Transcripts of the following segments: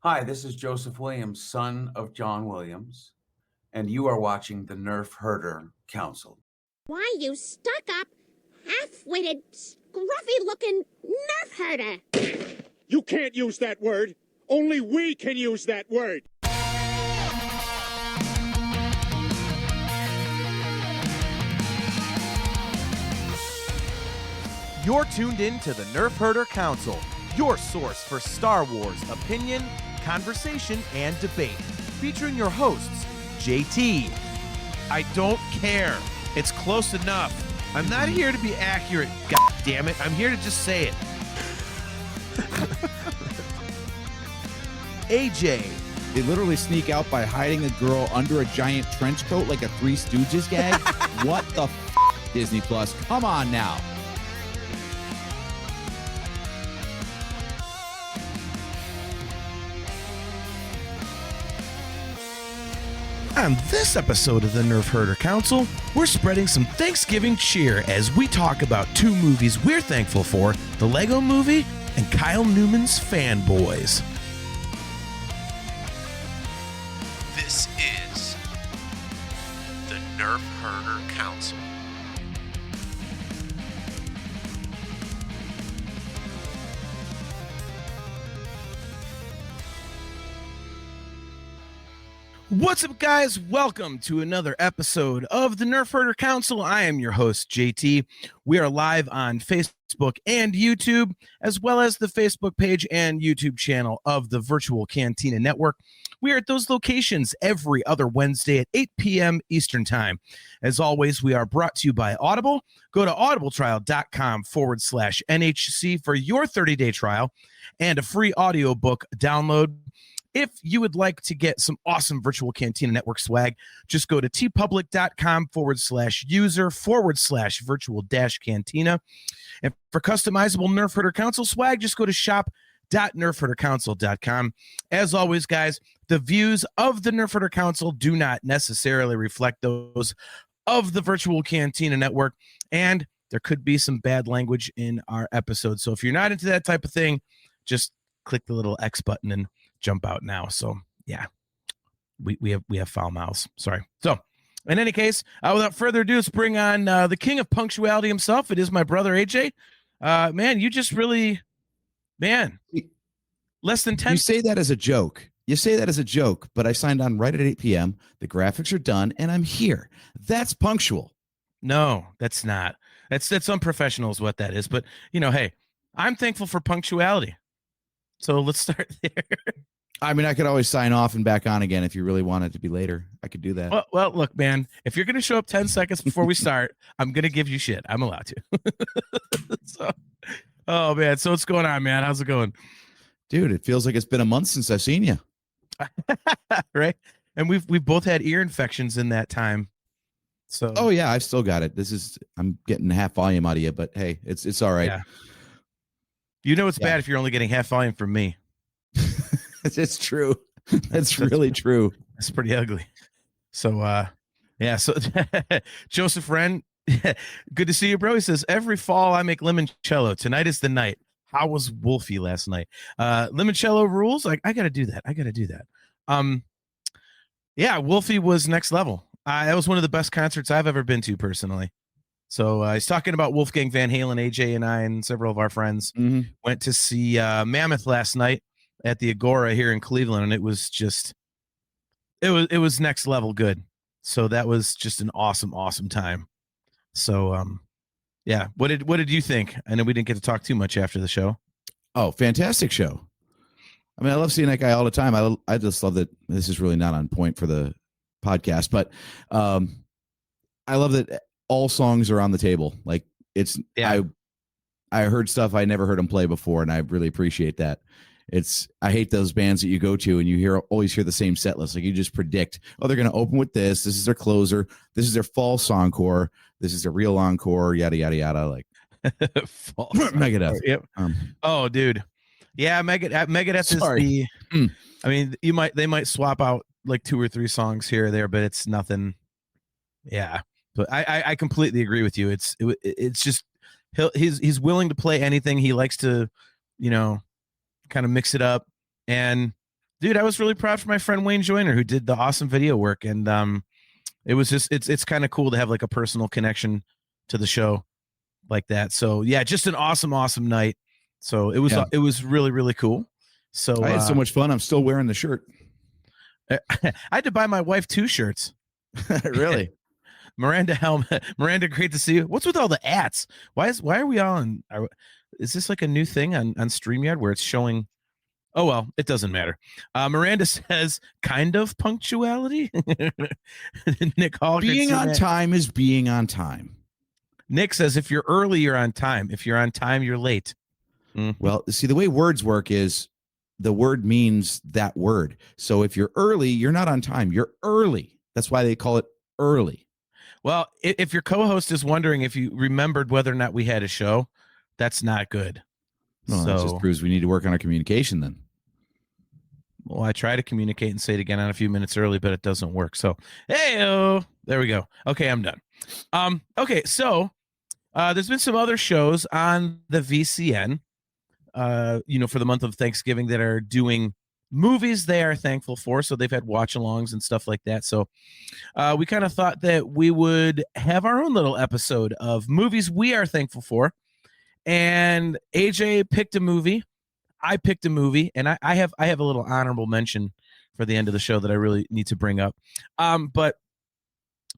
Hi, this is Joseph Williams, son of John Williams, and you are watching the Nerf Herder Council. Why, you stuck-up, half-witted, scruffy-looking nerf herder. You can't use that word. Only we can use that word. You're tuned in to the Nerf Herder Council, your source for Star Wars opinion, conversation, and debate. Featuring your hosts, JT. I don't care. It's close enough. I'm not here to be accurate, god damn it. I'm here to just say it. AJ. They literally sneak out by hiding a girl under a giant trench coat like a Three Stooges gag. What the f***, Disney Plus? Come on now. On this episode of the Nerf Herder Council, we're spreading some Thanksgiving cheer as we talk about two movies we're thankful for, the Lego Movie and Kyle Newman's Fanboys. This is the Nerf Herder Council. What's up, guys? Welcome to another episode of the Nerf Herder Council. I am your host, JT. We are live on Facebook and YouTube, as well as the Facebook page and YouTube channel of the Virtual Cantina Network. We are at those locations every other Wednesday at 8 p.m. Eastern Time. As always, we are brought to you by Audible. Go to audibletrial.com/NHC for your 30-day trial and a free audiobook download. If you would like to get some awesome Virtual Cantina Network swag, just go to tpublic.com/user/virtual-cantina. And for customizable Nerf Herder Council swag, just go to shop.nerfherdercouncil.com. As always, guys, the views of the Nerf Herder Council do not necessarily reflect those of the Virtual Cantina Network, and there could be some bad language in our episode. So if you're not into that type of thing, just click the little X button and jump out now. So yeah, we have foul mouths. Sorry. So in any case, without further ado, let's bring on the king of punctuality himself. It is my brother AJ. Man, you just really, less than 10. You say that as a joke. But I signed on right at 8 p.m. The graphics are done, and I'm here. That's punctual. No, that's not. That's unprofessional is what that is. But, you know, hey, I'm thankful for punctuality. So let's start there. I mean, I could always sign off and back on again if you really want it to be later. I could do that. Well, look, man, if you're going to show up 10 seconds before we start, I'm going to give you shit. I'm allowed to. So, oh, man. So what's going on, man? How's it going? Dude, it feels like it's been a month since I've seen you. Right? And we've both had ear infections in that time. So. Oh, yeah, I've still got it. I'm getting half volume out of you, but hey, it's all right. Yeah. You know it's bad if you're only getting half volume from me. It's true. That's really true. It's pretty ugly. So, yeah. So, Joseph Wren, good to see you, bro. He says, every fall I make limoncello. Tonight is the night. How was Wolfie last night? Limoncello rules. I got to do that. Yeah, Wolfie was next level. That was one of the best concerts I've ever been to personally. So he's talking about Wolfgang Van Halen. AJ and I and several of our friends went to see Mammoth last night at the Agora here in Cleveland, and it was just it was next level good. So that was just an awesome time. So yeah, what did you think? I know we didn't get to talk too much after the show. Oh, fantastic show. I mean, I love seeing that guy all the time. I just love that this is really not on point for the podcast, but I love that all songs are on the table. Like I heard stuff I never heard him play before, and I really appreciate that. I hate those bands that you go to and you always hear the same set list. Like you just predict, oh, they're going to open with this. This is their closer. This is their false encore. This is their real encore. Yada yada yada. Like Megadeth. Yep. Oh, dude. Yeah, Megadeth is the. I mean, they might swap out like 2 or 3 songs here or there, but it's nothing. Yeah. But I completely agree with you. It's just he's willing to play anything. He likes to, kind of mix it up, and Dude, I was really proud for my friend Wayne Joyner, who did the awesome video work, and it was just it's kind of cool to have like a personal connection to the show like that. So yeah, just an awesome night. So it was really, really cool. So I had so much fun. I'm still wearing the shirt. I had to buy my wife 2 shirts. Really? Miranda helmet. Miranda, great to see you. What's with all the ats? Why are we all on? Is this like a new thing on StreamYard where it's showing? Oh well, it doesn't matter. Miranda says kind of punctuality. Nick Hall, being on time is being on time. Nick says if you're early, you're on time. If you're on time, you're late. Mm-hmm. Well, see, the way words work is the word means that word. So if you're early, you're not on time. You're early. That's why they call it early. Well, if your co-host is wondering if you remembered whether or not we had a show, that's not good. Well, that just proves we need to work on our communication then. Well, I try to communicate and say it again on a few minutes early, but it doesn't work. So, hey, there we go. Okay, I'm done. Okay, so there's been some other shows on the VCN, for the month of Thanksgiving that are doing movies they are thankful for. So they've had watch-alongs and stuff like that. So we kind of thought that we would have our own little episode of movies we are thankful for. And AJ picked a movie. I picked a movie, and I have a little honorable mention for the end of the show that I really need to bring up. But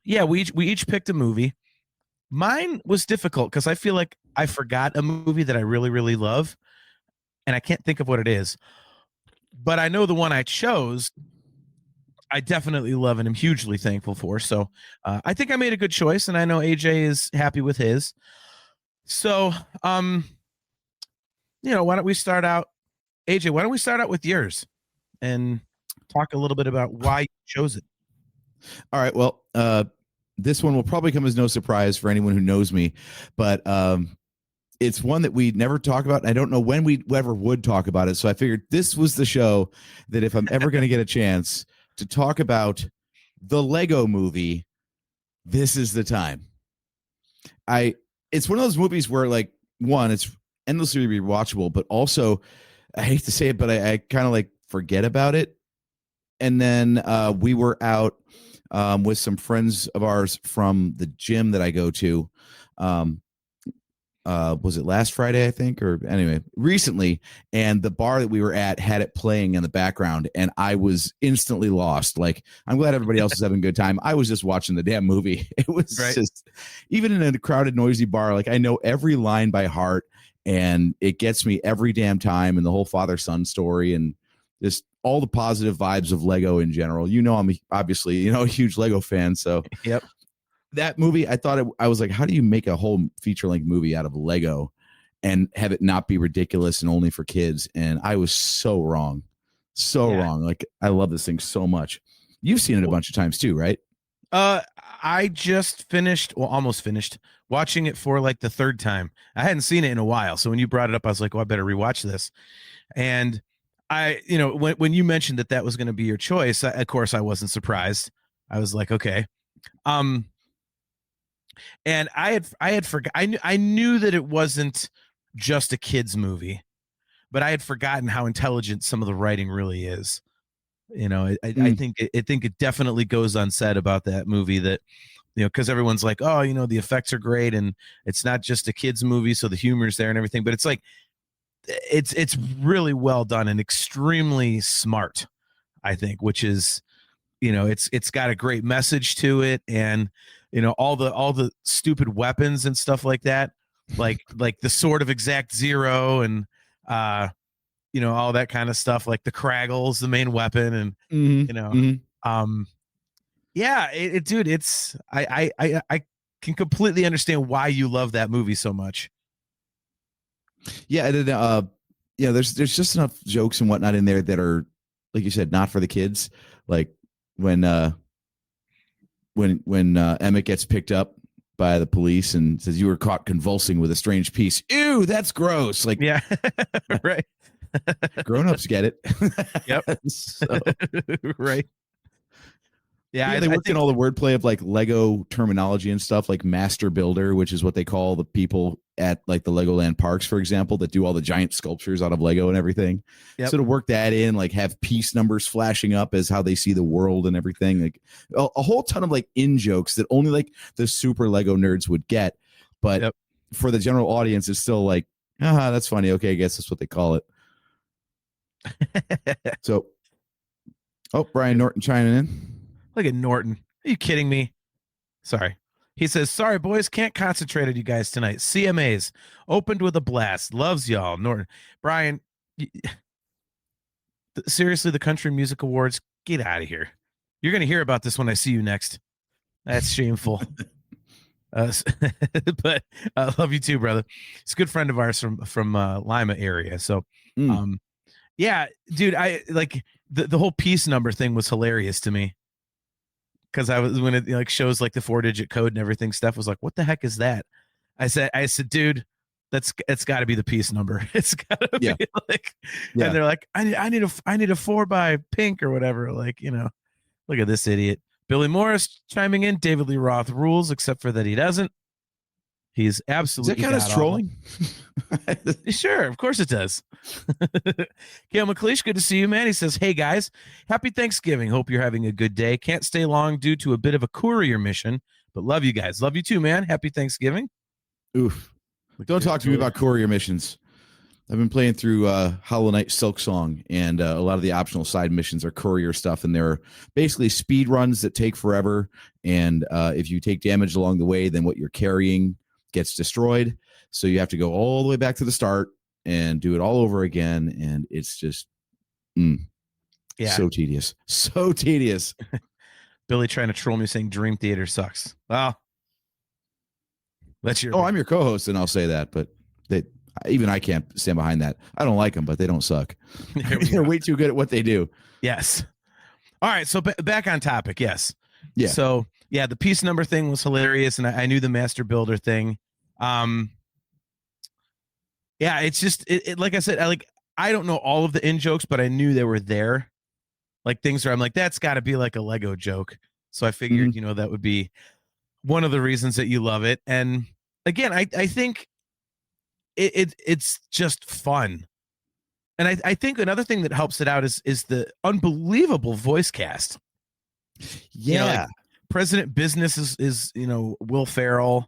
yeah, we each picked a movie. Mine was difficult because I feel like I forgot a movie that I really, really love, and I can't think of what it is. But I know the one I chose, I definitely love and am hugely thankful for. So I think I made a good choice, and I know AJ is happy with his. So, why don't we start out, AJ, why don't we start out with yours and talk a little bit about why you chose it? All right. Well, this one will probably come as no surprise for anyone who knows me, but it's one that we never talk about. I don't know when we ever would talk about it. So I figured this was the show that if I'm ever going to get a chance to talk about the Lego movie, this is the time. It's one of those movies where, like, one, it's endlessly rewatchable, but also, I hate to say it, but I kind of like forget about it. And then we were out with some friends of ours from the gym that I go to. Was it last Friday, I think, or anyway, recently, and the bar that we were at had it playing in the background, and I was instantly lost. Like, I'm glad everybody else is having a good time. I was just watching the damn movie. It was just, even in a crowded, noisy bar, like, I know every line by heart, and it gets me every damn time, and the whole father-son story, and just all the positive vibes of Lego in general. I'm obviously, a huge Lego fan, so yep. That movie, I was like, how do you make a whole feature-length movie out of Lego and have it not be ridiculous and only for kids? And I was so wrong. Wrong. Like, I love this thing so much. You've seen it a bunch of times too, right? I just almost finished watching it for like the 3rd time. I hadn't seen it in a while. So when you brought it up, I was like, well, I better rewatch this. And when you mentioned that was going to be your choice, of course I wasn't surprised. I was like, okay. And I had forgotten. I knew that it wasn't just a kids movie, but I had forgotten how intelligent some of the writing really is. I think it definitely goes unsaid about that movie that, because everyone's like, oh, the effects are great and it's not just a kids movie, so the humor's there and everything. But it's like, it's really well done and extremely smart, I think, which is, it's got a great message to it, and all the stupid weapons and stuff like that, like the sword of exact zero and all that kind of stuff, like the Kraggle's the main weapon, and dude, it's I can completely understand why you love that movie so much. Yeah, and there's just enough jokes and whatnot in there that are, like you said, not for the kids. Like when Emmett gets picked up by the police and says, you were caught convulsing with a strange piece. Ew, that's gross. Like, yeah, right. Grown-ups get it. Yep. So, right. Yeah, they worked in all the wordplay of like Lego terminology and stuff, like master builder, which is what they call the people at like the Legoland parks, for example, that do all the giant sculptures out of Lego and everything. Yep. So to work that in, like have piece numbers flashing up as how they see the world and everything, like a whole ton of like in jokes that only like the super Lego nerds would get. But for the general audience, it's still like, that's funny. Okay, I guess that's what they call it. So, Brian Norton chiming in. Look at Norton. Are you kidding me? Sorry. He says, sorry, boys, can't concentrate on you guys tonight. CMAs opened with a blast. Loves y'all. Norton. Brian, seriously, the Country Music Awards, get out of here. You're going to hear about this when I see you next. That's shameful. But I love you too, brother. It's a good friend of ours from Lima area. So, yeah, dude, I like the whole piece number thing was hilarious to me. Because I was when it like shows like the 4-digit code and everything, Steph was like, what the heck is that? I said, dude, it's got to be the piece number. It's got to be like, and they're like, I need a 4 by pink or whatever. Like, look at this idiot. Billy Morris chiming in. David Lee Roth rules, except for that he doesn't. He's absolutely. Is that kind of trolling? Sure, of course it does. Gail McLeish, good to see you, man. He says, hey, guys, happy Thanksgiving. Hope you're having a good day. Can't stay long due to a bit of a courier mission, but love you guys. Love you too, man. Happy Thanksgiving. Oof. Don't talk to me about courier missions. I've been playing through Hollow Knight Silk Song, and a lot of the optional side missions are courier stuff, and they're basically speed runs that take forever, and if you take damage along the way, then what you're carrying gets destroyed. So you have to go all the way back to the start and do it all over again. And it's just, so tedious. Billy trying to troll me saying Dream Theater sucks. Well, that's your. I'm your co-host, and I'll say that, but even I can't stand behind that. I don't like them, but they don't suck. They're way too good at what they do. Yes. All right. So back on topic. Yes. Yeah. So yeah, the piece number thing was hilarious, and I knew the master builder thing. Yeah, it's just like I said, I don't know all of the in jokes, but I knew they were there. Like things where I'm like, that's got to be like a Lego joke. So I figured, that would be one of the reasons that you love it. And again, I think it's just fun. And I think another thing that helps it out is the unbelievable voice cast. Yeah. Like President Business is Will Ferrell,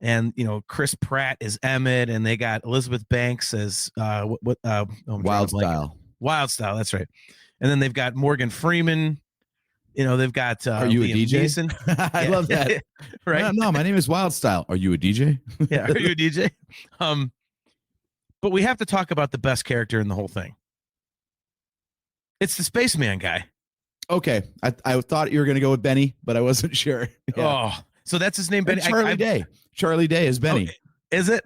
and Chris Pratt is Emmett, and they got Elizabeth Banks as Wild Style. Wild Style, that's right. And then they've got Morgan Freeman. They've got Are you Liam a DJ? Neeson. I love that. Right? No, my name is Wild Style. Are you a DJ? Yeah, are you a DJ? But we have to talk about the best character in the whole thing. It's the spaceman guy. Okay, I thought you were going to go with Benny, but I wasn't sure. Yeah. Oh, so that's his name, Benny. Charlie Day. Charlie Day is Benny. Okay. Is it,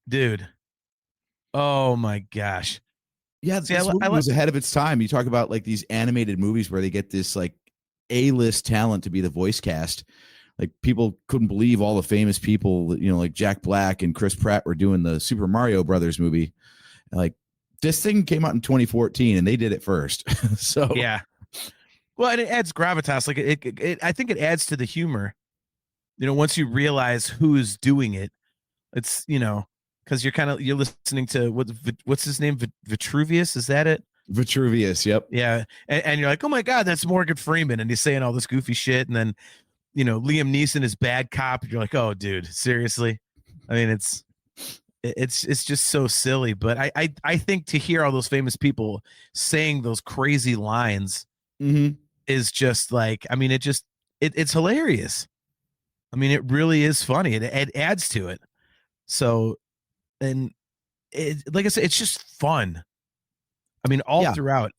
dude? Oh my gosh. Yeah, this movie was ahead of its time. You talk about like these animated movies where they get this like A-list talent to be the voice cast. Like people couldn't believe all the famous people, like Jack Black and Chris Pratt were doing the Super Mario Brothers movie. Like this thing came out in 2014 and they did it first. So yeah. Well, and it adds gravitas. Like I think it adds to the humor. Once you realize who's doing it, it's because you're listening to what's his name, Vitruvius, is that it? Vitruvius, yep. Yeah, and you're like, oh my god, that's Morgan Freeman, and he's saying all this goofy shit, and then Liam Neeson is bad cop. You're like, oh dude, seriously? I mean, it's just so silly. But I think to hear all those famous people saying those crazy lines is just like, I mean, it's hilarious. I mean, it really is funny. It adds to it. So, and like I said, it's just fun. I mean, all throughout.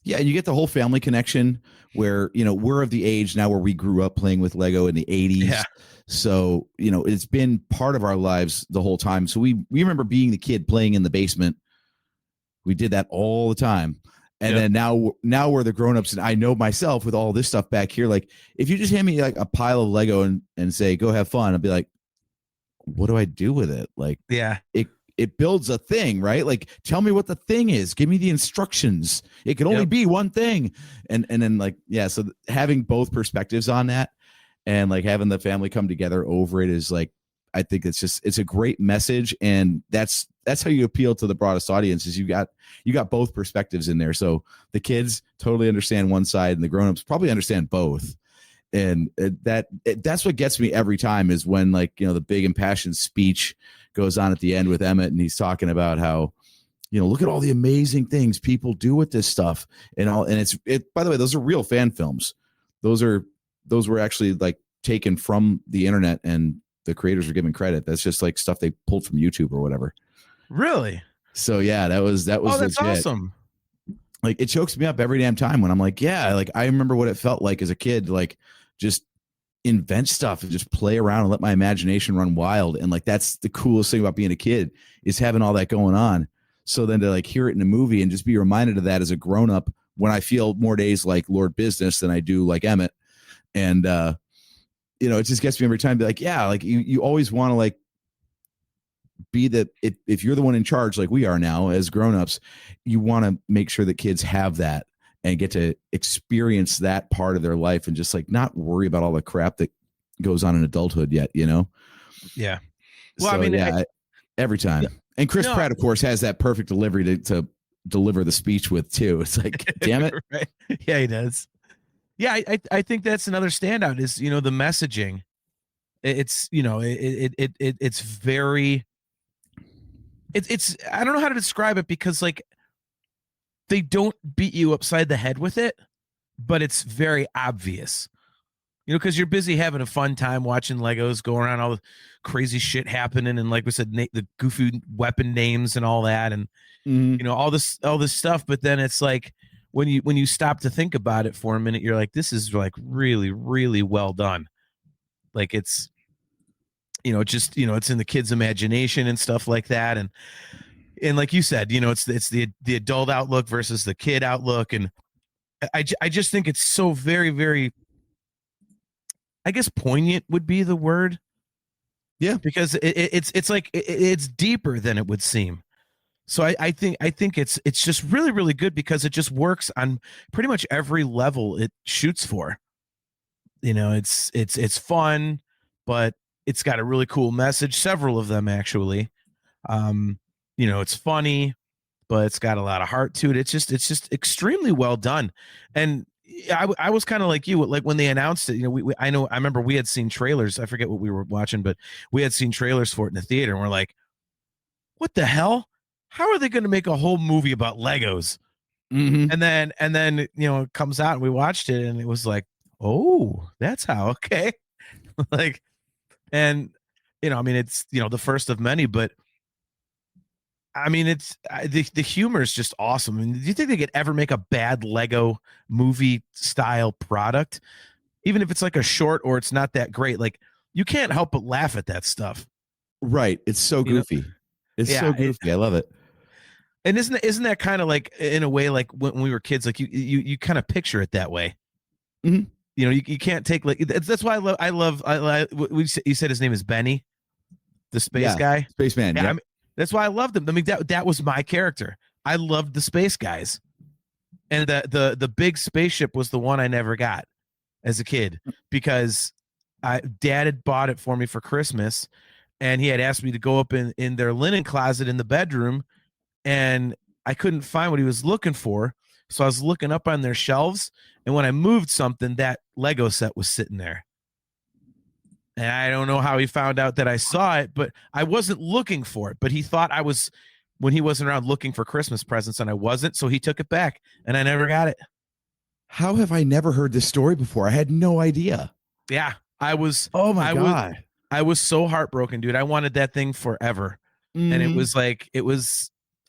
Yeah, and you get the whole family connection where, we're of the age now where we grew up playing with Lego in the 80s. Yeah. So, it's been part of our lives the whole time. So we remember being the kid playing in the basement. We did that all the time. And then now we're the grown-ups, and I know myself with all this stuff back here. Like, if you just hand me like a pile of Lego and say, go have fun, I'd be like, what do I do with it? Like, yeah, it builds a thing, right? Like, tell me what the thing is. Give me the instructions. It can only be one thing. And then like, yeah. So having both perspectives on that and like having the family come together over it is like, I think it's a great message. And that's how you appeal to the broadest audience is you got both perspectives in there. So the kids totally understand one side and the grownups probably understand both. And that's what gets me every time is when like, you know, the big impassioned speech goes on at the end with Emmett and he's talking about how, you know, look at all the amazing things people do with this stuff and all. And by the way, those are real fan films. Those were actually like taken from the internet and the creators are given credit. That's just like stuff they pulled from YouTube or whatever. Really? So yeah, that was oh, that's legit. awesome. Like it chokes me up every damn time when I'm like, yeah, like I remember what it felt like as a kid, like just invent stuff and just play around and let my imagination run wild. And like, that's the coolest thing about being a kid is having all that going on. So then to like hear it in a movie and just be reminded of that as a grown up when I feel more days like Lord Business than I do like Emmett. And, you know, it just gets me every time to be like, yeah, like you always want to like be if you're the one in charge, like we are now as grownups, you want to make sure that kids have that and get to experience that part of their life and just like not worry about all the crap that goes on in adulthood yet, you know? Yeah. Well, so, I mean, yeah, every time. And Chris Pratt, of course, has that perfect delivery to deliver the speech with too. It's like, damn it. Right. Yeah, he does. Yeah, I think that's another standout is, you know, the messaging. It's, you know, it's very, it's I don't know how to describe it because like they don't beat you upside the head with it, but it's very obvious. You know, because you're busy having a fun time watching Legos go around, all the crazy shit happening, and like we said, the goofy weapon names and all that, and you know all this stuff. But then it's like when you stop to think about it for a minute, you're like, this is like really, really well done. Like it's, you know, just, you know, it's in the kid's imagination and stuff like that, and like you said, you know, it's the adult outlook versus the kid outlook, and I just think it's so very, very, I guess poignant would be the word. Yeah, because it's like it's deeper than it would seem. So I think it's just really, really good because it just works on pretty much every level it shoots for. You know, it's fun, but it's got a really cool message. Several of them actually. You know, it's funny, but it's got a lot of heart to it. It's just extremely well done. And I was kind of like you, like when they announced it, you know, I remember we had seen trailers. I forget what we were watching, but we had seen trailers for it in the theater and we're like, what the hell? How are they going to make a whole movie about Legos? And then, you know, it comes out and we watched it and it was like, oh, that's how, okay. Like, and, you know, I mean, it's, you know, the first of many, but I mean, it's the humor is just awesome. I mean, do you think they could ever make a bad Lego movie style product, even if it's like a short or it's not that great? Like you can't help but laugh at that stuff. Right. It's so goofy. It's so goofy. I love it. And isn't that kind of like in a way like when we were kids, like you kind of picture it that way. You know, you can't take like that's why I love you said his name is Benny, the space guy, spaceman. Yeah. I mean, that's why I loved him. I mean, that was my character. I loved the space guys, and the big spaceship was the one I never got as a kid because Dad had bought it for me for Christmas, and he had asked me to go up in their linen closet in the bedroom, and I couldn't find what he was looking for, so I was looking up on their shelves, and when I moved something, that Lego set was sitting there. And I don't know how he found out that I saw it, but I wasn't looking for it. But he thought I was, when he wasn't around, looking for Christmas presents, and I wasn't. So he took it back, and I never got it. How have I never heard this story before? I had no idea. Yeah, I was. Oh my God. I was so heartbroken, dude. I wanted that thing forever, and it was like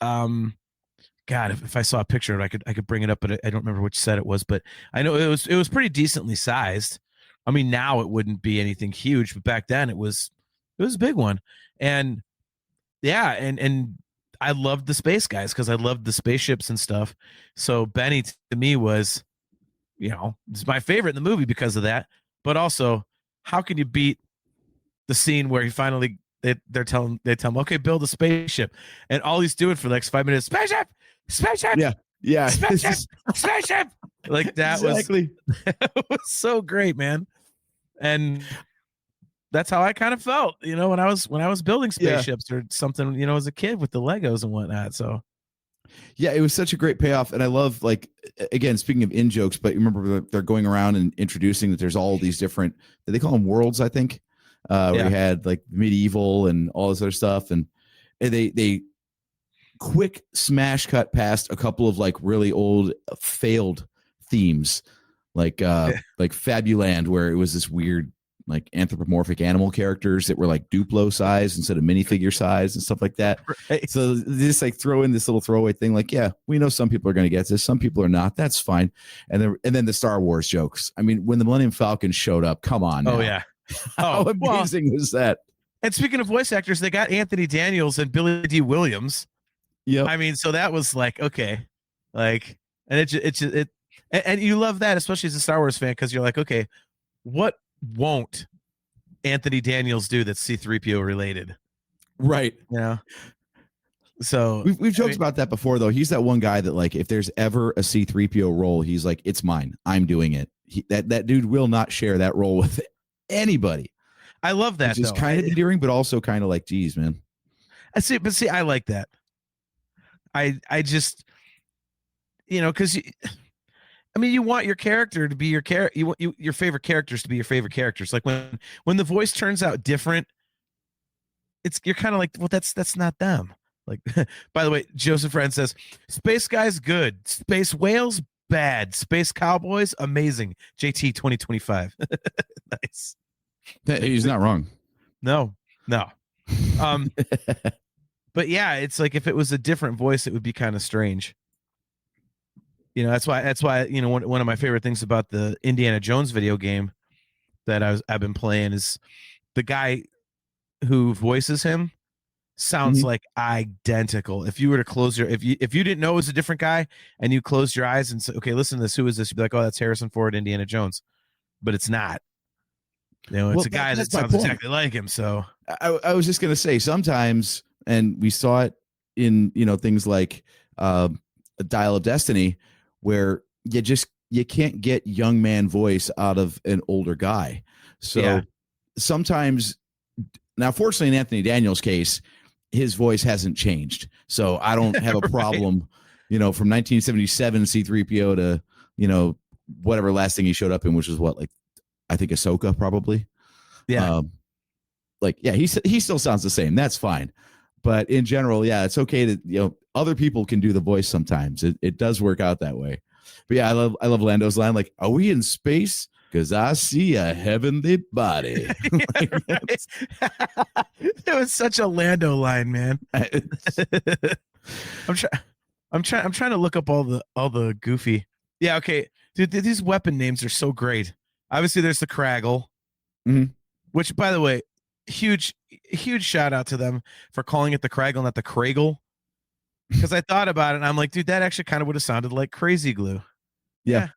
God. If I saw a picture of it, I could bring it up, but I don't remember which set it was. But I know it was pretty decently sized. I mean, now it wouldn't be anything huge, but back then it was a big one. And yeah, and I loved the space guys because I loved the spaceships and stuff. So Benny to me was, you know, it's my favorite in the movie because of that. But also, how can you beat the scene where he finally they tell him, okay, build a spaceship, and all he's doing for the next 5 minutes, spaceship, Yeah. spaceship, spaceship. Like that Exactly. was so great, man. And that's how I kind of felt, when I was building spaceships or something, as a kid with the Legos and whatnot. So Yeah, it was such a great payoff. And I love, like, again, speaking of in jokes, but you remember they're going around and introducing that there's all these different, they call them worlds, I think, where you had like medieval and all this other stuff. And they quick smash cut past a couple of like really old failed themes, like Fabuland, where it was this weird, like anthropomorphic animal characters that were like Duplo size instead of minifigure size and stuff like that. Right. So they just like throw in this little throwaway thing, like, yeah, we know some people are going to get this, some people are not. That's fine. And then the Star Wars jokes. I mean, when the Millennium Falcon showed up, come on. Oh now. yeah. How amazing was that? And speaking of voice actors, they got Anthony Daniels and Billy D. Williams. Yeah. I mean, so that was like, okay, like, and and you love that, especially as a Star Wars fan, because you're like, okay, what won't Anthony Daniels do that's C-3PO related? Right. So we've joked about that before, though. He's that one guy that, like, if there's ever a C-3PO role, he's like, it's mine. I'm doing it. That dude will not share that role with anybody. I love that. Which is kind of endearing, but also kind of like, geez, man. See, I like that. I just, because you want your character to be your character. You want your favorite characters to be your favorite characters. Like when the voice turns out different, you're kind of like, well, that's not them. Like, by the way, Joseph Friend says, Space Guys good, Space Whales bad, Space Cowboys amazing. JT 2025. Nice. He's not wrong. No. But yeah, it's like if it was a different voice, it would be kind of strange. That's why one of my favorite things about the Indiana Jones video game that I've been playing is the guy who voices him sounds like identical. If you were to close if you didn't know it was a different guy and you closed your eyes and said, okay, listen to this, who is this? You'd be like, oh, that's Harrison Ford, Indiana Jones. But it's not. It's a guy that sounds exactly like him. So I was just gonna say, sometimes, and we saw it in things like a Dial of Destiny, where you can't get young man voice out of an older guy. So sometimes, now fortunately in Anthony Daniels' case, his voice hasn't changed. So I don't have a problem, from 1977 C-3PO to, whatever last thing he showed up in, which was what, like, I think Ahsoka probably. Yeah. He still sounds the same. That's fine. But in general, yeah, it's okay to, other people can do the voice sometimes. It does work out that way. But yeah, I love Lando's line, like, are we in space? Because I see a heavenly body. It was such a Lando line, man. I'm trying to look up all the goofy. Yeah, okay. Dude, these weapon names are so great. Obviously, there's the Craggle, which, by the way, huge shout out to them for calling it the Craggle, not the Craggle. Because I thought about it and I'm like, dude, that actually kind of would have sounded like Crazy Glue. Yeah.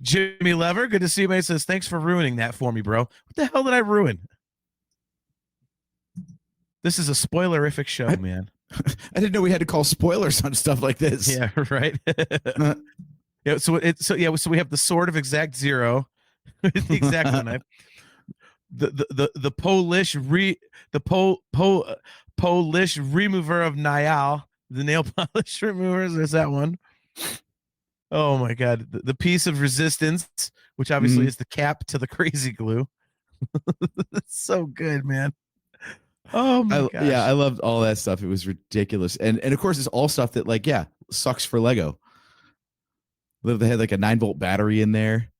Jimmy Lever, good to see you, man. Says, thanks for ruining that for me, bro. What the hell did I ruin? This is a spoilerific show, man. I didn't know we had to call spoilers on stuff like this. Yeah, right. So we have the Sword of Exact Zero, the exact knife. The Polish remover of Niall, the nail polish removers. There's that one. Oh my god, the piece of resistance, which obviously is the cap to the Crazy Glue. It's so good, man. Oh my god. Yeah, I loved all that stuff. It was ridiculous, and of course, it's all stuff that, like, sucks for Lego. They had like a 9-volt battery in there.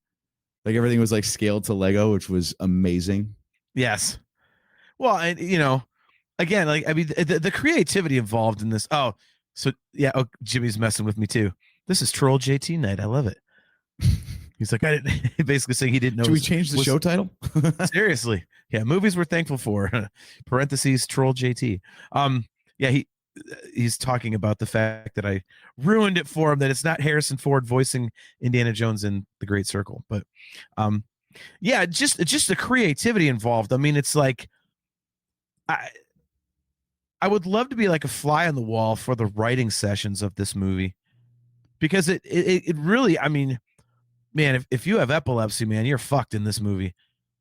Like, everything was like scaled to Lego, which was amazing. Yes. Well, and again, like, I mean, the creativity involved in this. Oh, so yeah. Oh, Jimmy's messing with me too. This is Troll JT Night. I love it. He's like, I didn't. Basically saying he didn't know. Should we change the show title? Seriously, yeah. Movies we're thankful for. Parentheses Troll JT. Yeah. He's talking about the fact that I ruined it for him, that it's not Harrison Ford voicing Indiana Jones in The Great Circle. But yeah, just the creativity involved. I mean, it's like I would love to be like a fly on the wall for the writing sessions of this movie, because it really, I mean, man, if you have epilepsy, man, you're fucked in this movie,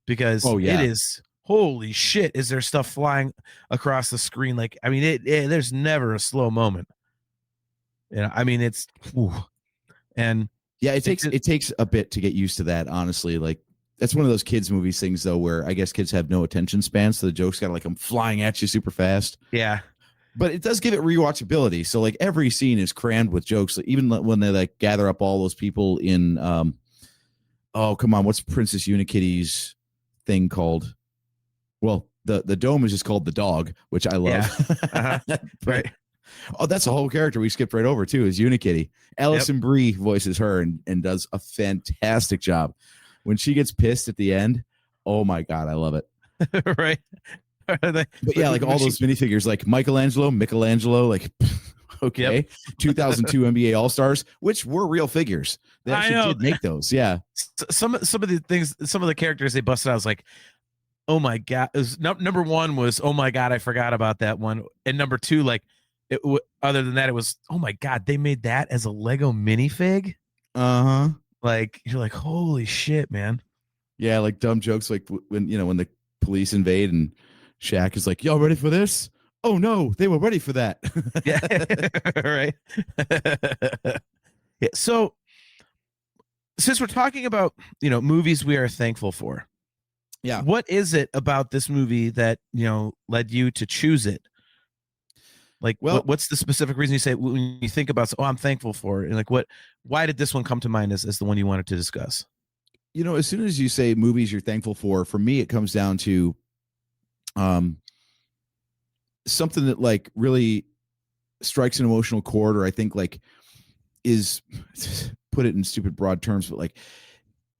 because Oh, yeah. it is, holy shit, is there stuff flying across the screen? Like, I mean, there's never a slow moment. You know, I mean, it's, whew. And Yeah, it takes a bit to get used to that, honestly. Like, that's one of those kids movies things though, where I guess kids have no attention span, so the jokes gotta like come flying at you super fast. yeah, But it does give it rewatchability. So like every scene is crammed with jokes. Like, even when they like gather up all those people in oh come on, what's Princess Unikitty's thing called? Well, the dome is just called the dog, which I love. Uh-huh. Right. Oh, that's a whole character we skipped right over too, is Unikitty. Alison Brie voices her and does a fantastic job. When she gets pissed at the end, oh my God, I love it. Right. But yeah, like all those minifigures, like Michelangelo, like okay, 2002 NBA All Stars, which were real figures. They actually did make those. Yeah, some of the things, some of the characters they busted out, I was like, oh my God. It was, number one was, oh my God, I forgot about that one. And number two, like, other than that, it was, oh my God, they made that as a Lego minifig. Like, you're like, holy shit, man. Yeah, like dumb jokes, like when the police invade and Shaq is like, y'all ready for this? Oh no, they were ready for that. Yeah. Right. Yeah. So since we're talking about, movies we are thankful for. Yeah. What is it about this movie that, led you to choose it? Like, well, what's the specific reason you say when you think about, I'm thankful for it? And like, why did this one come to mind as the one you wanted to discuss? As soon as you say movies you're thankful for me, it comes down to something that like really strikes an emotional chord, or I think like is, put it in stupid broad terms, but like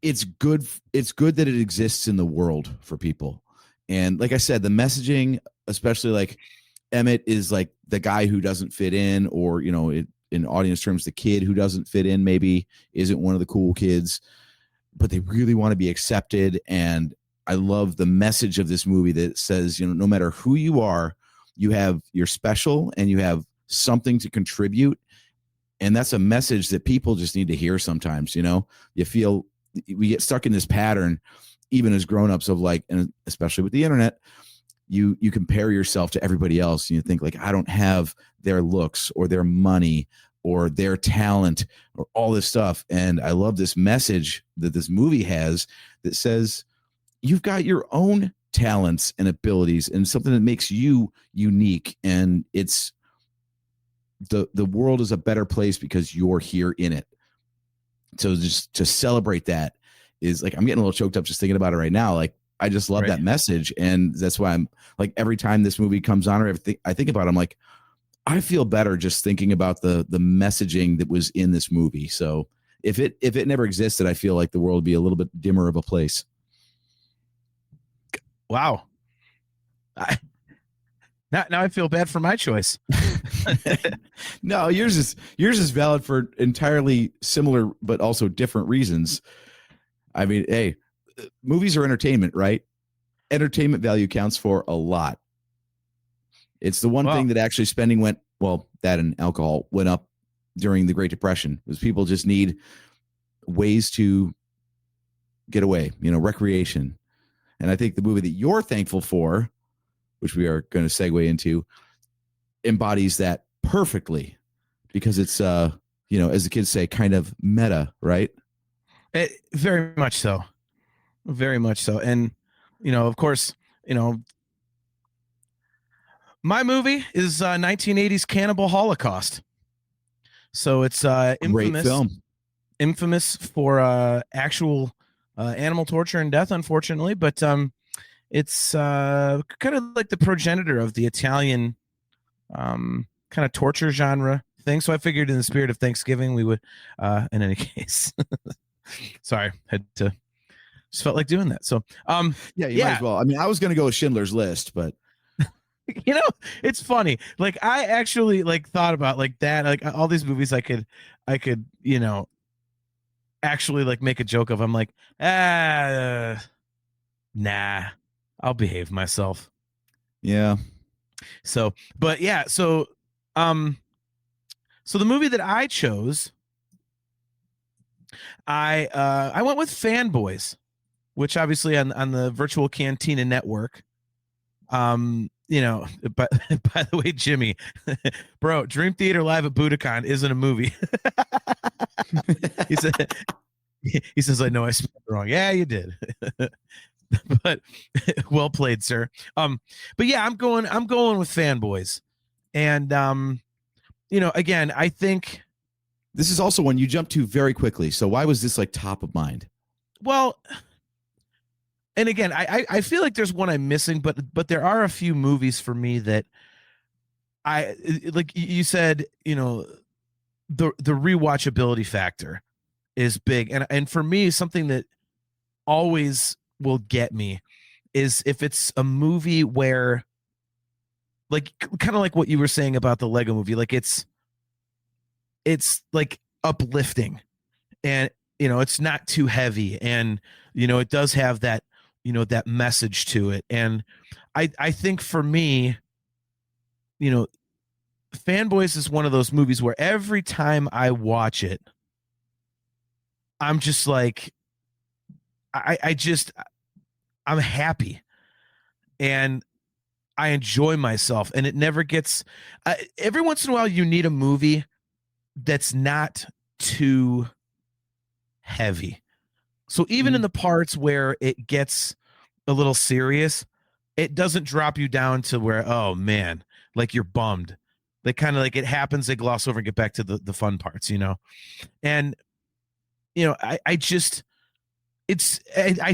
it's good that it exists in the world for people. And like I said, the messaging, especially like Emmett is like the guy who doesn't fit in, or in audience terms, the kid who doesn't fit in, maybe isn't one of the cool kids, but they really want to be accepted. And I love the message of this movie that says, no matter who you are, you're special and you have something to contribute. And that's a message that people just need to hear sometimes. You feel we get stuck in this pattern, even as grownups, of like, and especially with the internet, you compare yourself to everybody else and you think like, I don't have their looks or their money or their talent or all this stuff. And I love this message that this movie has that says you've got your own talents and abilities and something that makes you unique. And it's the world is a better place because you're here in it. So just to celebrate that is like, I'm getting a little choked up just thinking about it right now. Like, I just love that message. And that's why I'm like, every time this movie comes on or everything I think about it, I'm like, I feel better just thinking about the messaging that was in this movie. So if it never existed, I feel like the world would be a little bit dimmer of a place. Wow. Now I feel bad for my choice. No, yours is valid for entirely similar but also different reasons. I mean, hey, movies are entertainment, right? Entertainment value counts for a lot. It's the one thing that actually spending that and alcohol went up during the Great Depression, was people just need ways to get away, recreation. And I think the movie that you're thankful for, which we are going to segue into, embodies that perfectly, because it's, as the kids say, kind of meta, right? Very much so. Very much so. And, of course, my movie is 1980s Cannibal Holocaust. So it's infamous for actual animal torture and death, unfortunately. But it's kind of like the progenitor of the Italian kind of torture genre thing. So I figured in the spirit of Thanksgiving, we would, in any case, sorry, had to, just felt like doing that. So, yeah, you might as well. I mean, I was going to go with Schindler's List, but it's funny. Like, I actually like thought about like that, like all these movies I could, actually like make a joke of. I'm like, nah, I'll behave myself. Yeah. So, but yeah, so the movie that I chose, I went with Fanboys, which obviously on the Virtual Cantina Network. But by the way, Jimmy, bro, Dream Theater Live at Budokan isn't a movie. he says, I know I spelled it wrong. Yeah, you did. But well played, sir. But yeah, I'm going with Fanboys. And again, I think this is also one you jumped to very quickly. So why was this like top of mind? Well, and again, I feel like there's one I'm missing, but there are a few movies for me that I like. You said, the rewatchability factor is big, and for me, something that always will get me is if it's a movie where, like, kind of like what you were saying about the Lego movie, like it's like uplifting, and it's not too heavy, and it does have that that message to it. And I think for me, Fanboys is one of those movies where every time I watch it, I'm just like, I'm happy and I enjoy myself, and it never gets every once in a while you need a movie that's not too heavy. So even in the parts where it gets a little serious, it doesn't drop you down to where, oh man, like you're bummed. They kind of like, it happens, they gloss over and get back to the fun parts, And I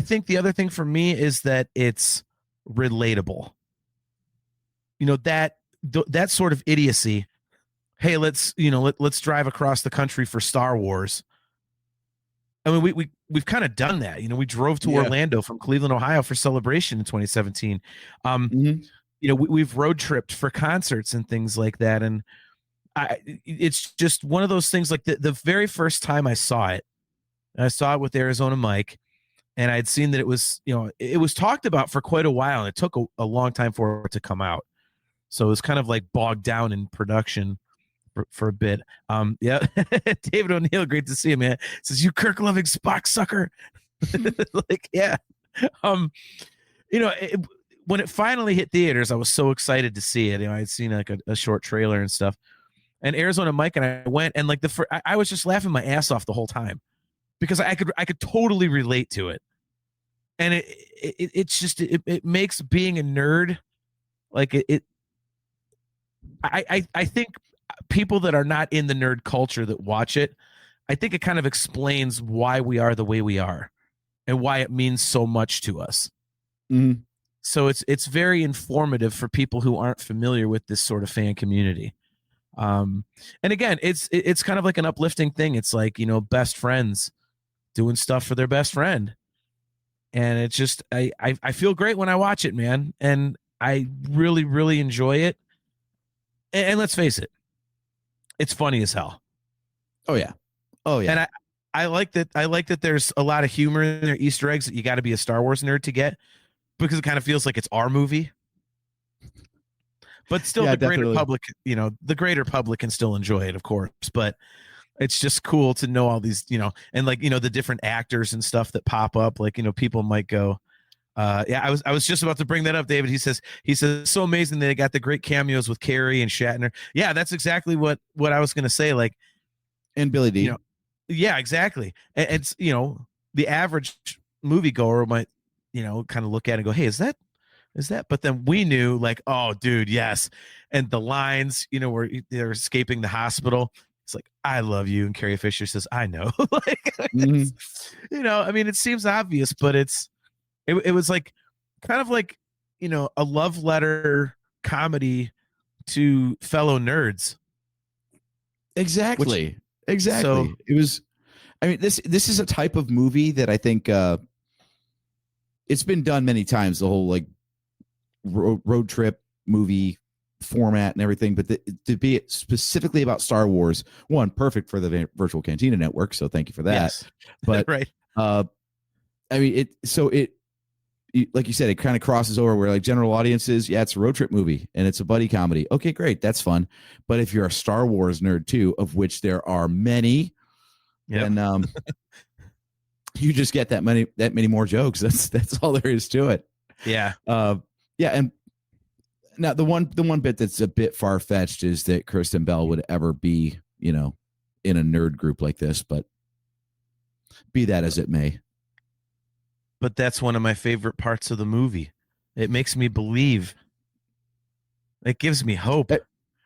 think the other thing for me is that it's relatable. That sort of idiocy. Hey, let's drive across the country for Star Wars. I mean, we've kind of done that. We drove to Orlando from Cleveland, Ohio for Celebration in 2017. We've road tripped for concerts and things like that. And it's just one of those things, like the very first time I saw it with Arizona Mike, and I'd seen that it was talked about for quite a while, and it took a long time for it to come out. So it was kind of like bogged down in production for a bit. Yeah. David O'Neill, great to see you, man. Says, you Kirk loving Spock sucker. Like, yeah. When it finally hit theaters, I was so excited to see it. I'd seen like a short trailer and stuff. And Arizona Mike and I went, and like I was just laughing my ass off the whole time because I could totally relate to it. And it makes being a nerd like I think people that are not in the nerd culture that watch it, I think it kind of explains why we are the way we are and why it means so much to us. Mm-hmm. So it's very informative for people who aren't familiar with this sort of fan community. And again, it's kind of like an uplifting thing. It's like, best friends doing stuff for their best friend. And it's just, I feel great when I watch it, man. And I really, really enjoy it. And let's face it, it's funny as hell. Oh yeah. Oh yeah. And I like that there's a lot of humor in there, Easter eggs that you got to be a Star Wars nerd to get, because it kind of feels like it's our movie. But still, the greater public, the greater public can still enjoy it, of course. But it's just cool to know all these, and like, the different actors and stuff that pop up. Like, people might go, yeah, I was just about to bring that up, David. He says so amazing that they got the great cameos with Carrie and Shatner. Yeah, that's exactly what I was gonna say. Like, and Billy D. Yeah, exactly. And it's the average moviegoer might kind of look at it and go, hey, is that? But then we knew, like, oh, dude, yes. And the lines, where they're escaping the hospital. It's like, I love you, and Carrie Fisher says, I know. Like, I mean, it seems obvious, but it was like kind of like, a love letter comedy to fellow nerds. Exactly. Exactly. So, it was, I mean, this is a type of movie that I think it's been done many times. The whole like road trip movie format and everything, but to be specifically about Star Wars, one, perfect for the Virtual Cantina Network. So thank you for that. Yes. But right. I mean, like you said, it kind of crosses over where like general audiences, yeah, it's a road trip movie and it's a buddy comedy. Okay, great. That's fun. But if you're a Star Wars nerd too, of which there are many, then you just get that many more jokes. That's all there is to it. Yeah. Yeah. And now the one bit that's a bit far fetched is that Kristen Bell would ever be, in a nerd group like this, but be that as it may. But that's one of my favorite parts of the movie. It makes me believe. It gives me hope.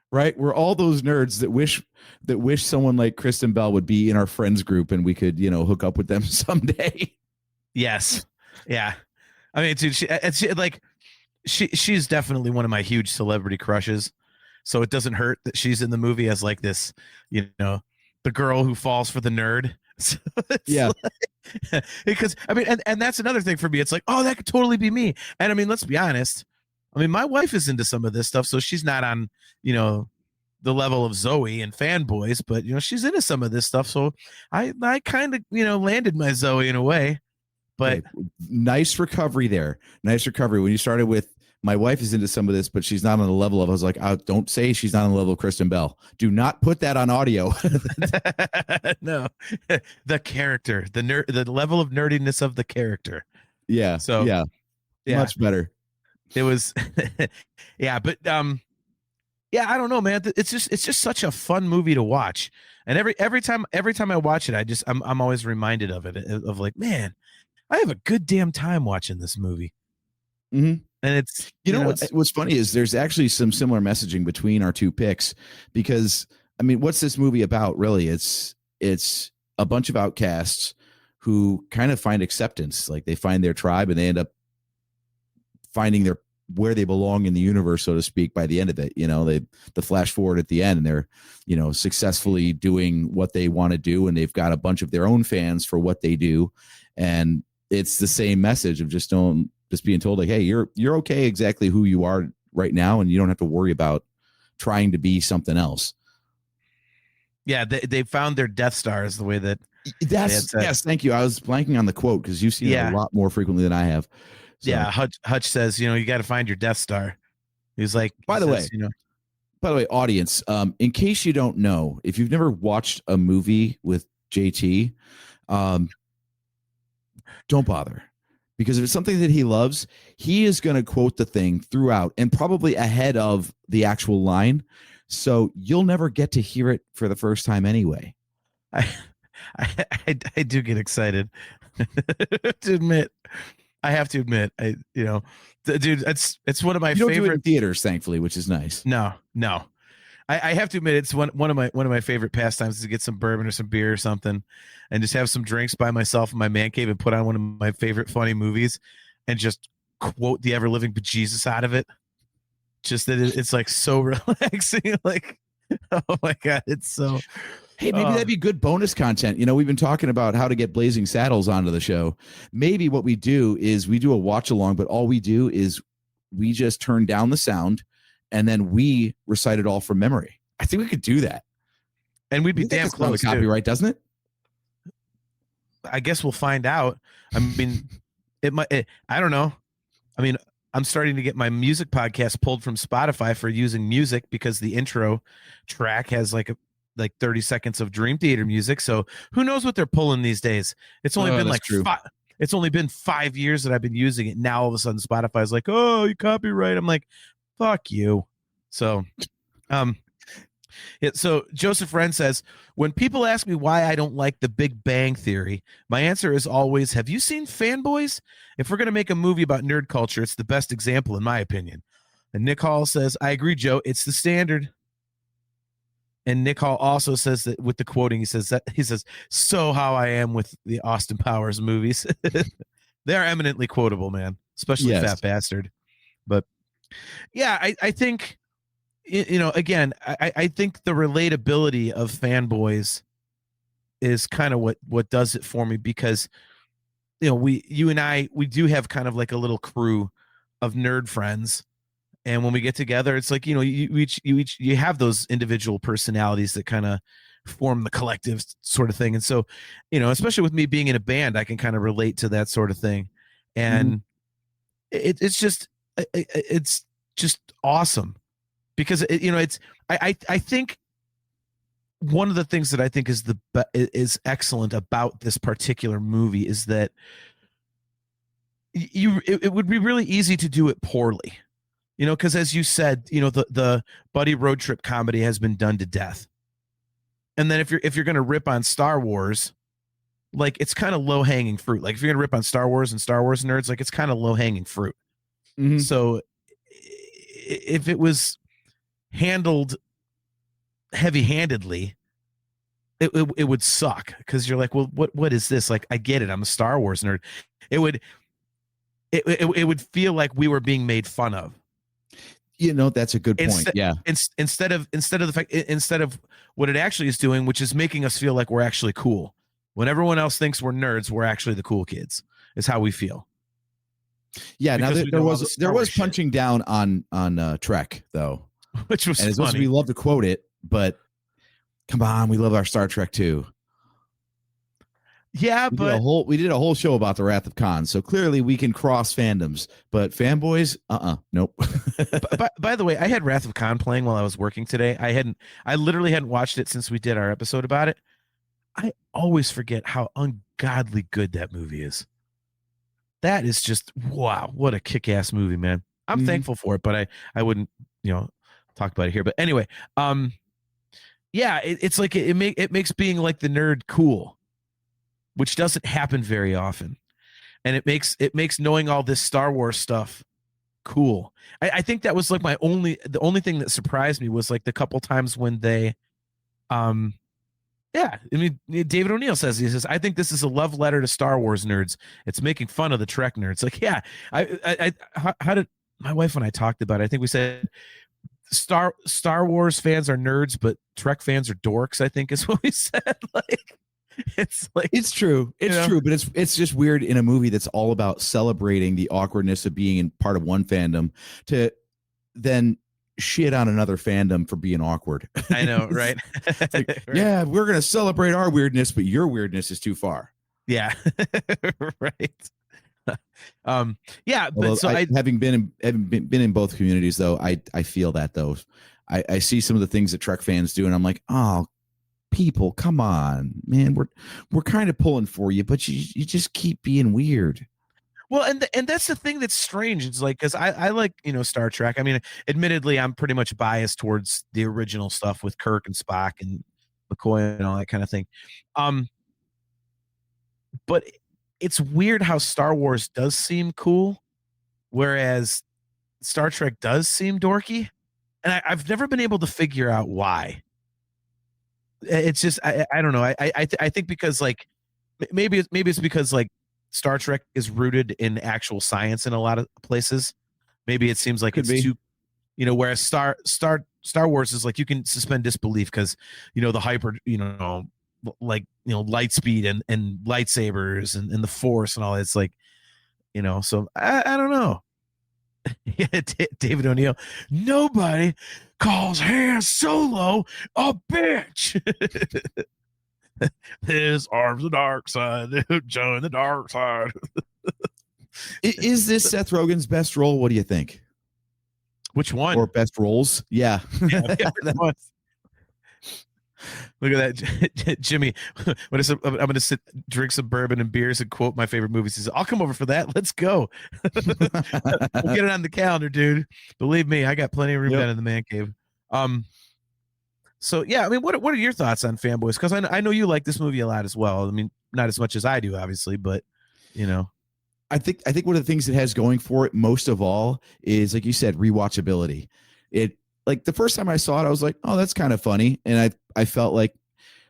Right? We're all those nerds that wish someone like Kristen Bell would be in our friends group and we could, hook up with them someday. Yes. Yeah. I mean, dude, she's definitely one of my huge celebrity crushes. So it doesn't hurt that she's in the movie as like this, the girl who falls for the nerd. So yeah. Because I mean, and that's another thing for me. It's like, oh, that could totally be me. And I mean, let's be honest. I mean, my wife is into some of this stuff, so she's not on, the level of Zoe and Fanboys, but she's into some of this stuff. So I kind of, landed my Zoe in a way. But nice recovery there. Nice recovery. When you started with my wife is into some of this, but she's not on the level of, I was like, don't say she's not on the level of Kristen Bell. Do not put that on audio. No, the character, the level of nerdiness of the character. Yeah. So yeah. Much better. It was, yeah, but yeah, I don't know, man. It's just such a fun movie to watch, and every time I watch it, I'm always reminded of it, of like, man, I have a good damn time watching this movie. Mm-hmm. And it's what's funny is there's actually some similar messaging between our two picks, because I mean, what's this movie about? Really, it's a bunch of outcasts who kind of find acceptance, like they find their tribe and they end up finding where they belong in the universe, so to speak, by the end of it. The flash forward at the end and they're, successfully doing what they want to do, and they've got a bunch of their own fans for what they do. And it's the same message of just being told like, hey, you're okay exactly who you are right now, and you don't have to worry about trying to be something else. Yeah, they found their Death Star is the way that yes, thank you. I was blanking on the quote because you've seen it a lot more frequently than I have. So. Yeah, Hutch says, you got to find your Death Star. He's like, by the way, audience, in case you don't know, if you've never watched a movie with JT, don't bother, because if it's something that he loves, he is going to quote the thing throughout and probably ahead of the actual line. So you'll never get to hear it for the first time anyway. I do get excited to admit. I have to admit, dude, it's one of my favorite. You don't do it in theaters, thankfully, which is nice. No. I have to admit, it's one of my favorite pastimes is to get some bourbon or some beer or something, and just have some drinks by myself in my man cave and put on one of my favorite funny movies, and just quote the ever living bejesus out of it. Just that it's like so relaxing. Like, oh my god, it's so. Hey, maybe that'd be good bonus content. We've been talking about how to get Blazing Saddles onto the show. Maybe what we do is we do a watch along, but all we do is we just turn down the sound and then we recite it all from memory. I think we could do that. And we'd be damn close. Copyright, doesn't it? I guess we'll find out. I mean, it might. I don't know. I mean, I'm starting to get my music podcast pulled from Spotify for using music because the intro track has like 30 seconds of Dream Theater music. So who knows what they're pulling these days? It's only been like it's only been 5 years that I've been using it. Now all of a sudden Spotify's like, oh, you copyright. I'm like, fuck you. So, so Joseph Wren says, when people ask me why I don't like The Big Bang Theory, my answer is always, have you seen Fanboys? If we're going to make a movie about nerd culture, it's the best example in my opinion. And Nick Hall says, I agree, Joe. It's the standard. And Nick Hall also says that with the quoting, he says, so how I am with the Austin Powers movies. They are eminently quotable, man, especially Fat Bastard. But yeah, I think, again, I think the relatability of Fanboys is kind of what does it for me, because, you and I, we do have kind of like a little crew of nerd friends. And when we get together, it's like, you have those individual personalities that kind of form the collective sort of thing. And so, especially with me being in a band, I can kind of relate to that sort of thing. And it's just awesome because I think one of the things that I think is excellent about this particular movie is that it would be really easy to do it poorly. Because as you said, the buddy road trip comedy has been done to death. And then if you're going to rip on Star Wars, like it's kind of low hanging fruit. Like if you're going to rip on Star Wars and Star Wars nerds, like it's kind of low hanging fruit. Mm-hmm. So if it was handled heavy handedly, it would suck because you're like, well, what is this? Like, I get it. I'm a Star Wars nerd. It would feel like we were being made fun of. That's a good point. Instead of what it actually is doing, which is making us feel like we're actually cool. When everyone else thinks we're nerds, we're actually the cool kids. Is how we feel. Yeah. Because now there was punching down on Trek though, which was and as much as we love to quote it, but come on, we love our Star Trek too. Yeah, we did a whole show about the Wrath of Khan, so clearly we can cross fandoms. But Fanboys, nope. by the way, I had Wrath of Khan playing while I was working today. I literally hadn't watched it since we did our episode about it. I always forget how ungodly good that movie is. That is just wow, what a kick-ass movie, man. I'm thankful for it, but I wouldn't, talk about it here. But anyway, yeah, it's like it makes being like the nerd cool, which doesn't happen very often. And it makes knowing all this Star Wars stuff cool. I think that was like the only thing that surprised me was like the couple times when they, David O'Neill he says, I think this is a love letter to Star Wars nerds. It's making fun of the Trek nerds. Like, yeah, how did my wife and I talked about it? I think we said Star Wars fans are nerds, but Trek fans are dorks, I think is what we said. Like, it's like, it's true. It's true, but it's just weird in a movie that's all about celebrating the awkwardness of being in part of one fandom to then shit on another fandom for being awkward. I know, right? Like, right. Yeah, we're going to celebrate our weirdness, but your weirdness is too far. Yeah. Right. Yeah, but although so having been in both communities though, I feel that though. I see some of the things that Trek fans do and I'm like, oh, people, come on, man. We're kind of pulling for you, but you just keep being weird. Well, and that's the thing that's strange. It's like, because I like, Star Trek. I mean, admittedly, I'm pretty much biased towards the original stuff with Kirk and Spock and McCoy and all that kind of thing. But it's weird how Star Wars does seem cool, whereas Star Trek does seem dorky. And I've never been able to figure out why. It's just, I don't know. I think because like, maybe it's because like Star Trek is rooted in actual science in a lot of places. Maybe it seems like it's too, whereas Star Wars is like, you can suspend disbelief because, the hyper, light speed and lightsabers and the Force and all that. It's like, so I don't know. Yeah, David O'Neill. Nobody calls Han Solo a bitch. His arms the dark side. Join the dark side. Is this Seth Rogen's best role? What do you think? Which one? Or best roles? Yeah. Look at that, Jimmy. I'm gonna sit, drink some bourbon and beers, and quote my favorite movies. He says, "I'll come over for that. Let's go. We'll get it on the calendar, dude. Believe me, I got plenty of room down in the man cave." So yeah, I mean, what are your thoughts on Fanboys? Because I know you like this movie a lot as well. I mean, not as much as I do, obviously, but I think one of the things it has going for it most of all is, like you said, rewatchability. It, like, the first time I saw it, I was like, oh, that's kind of funny. And I felt like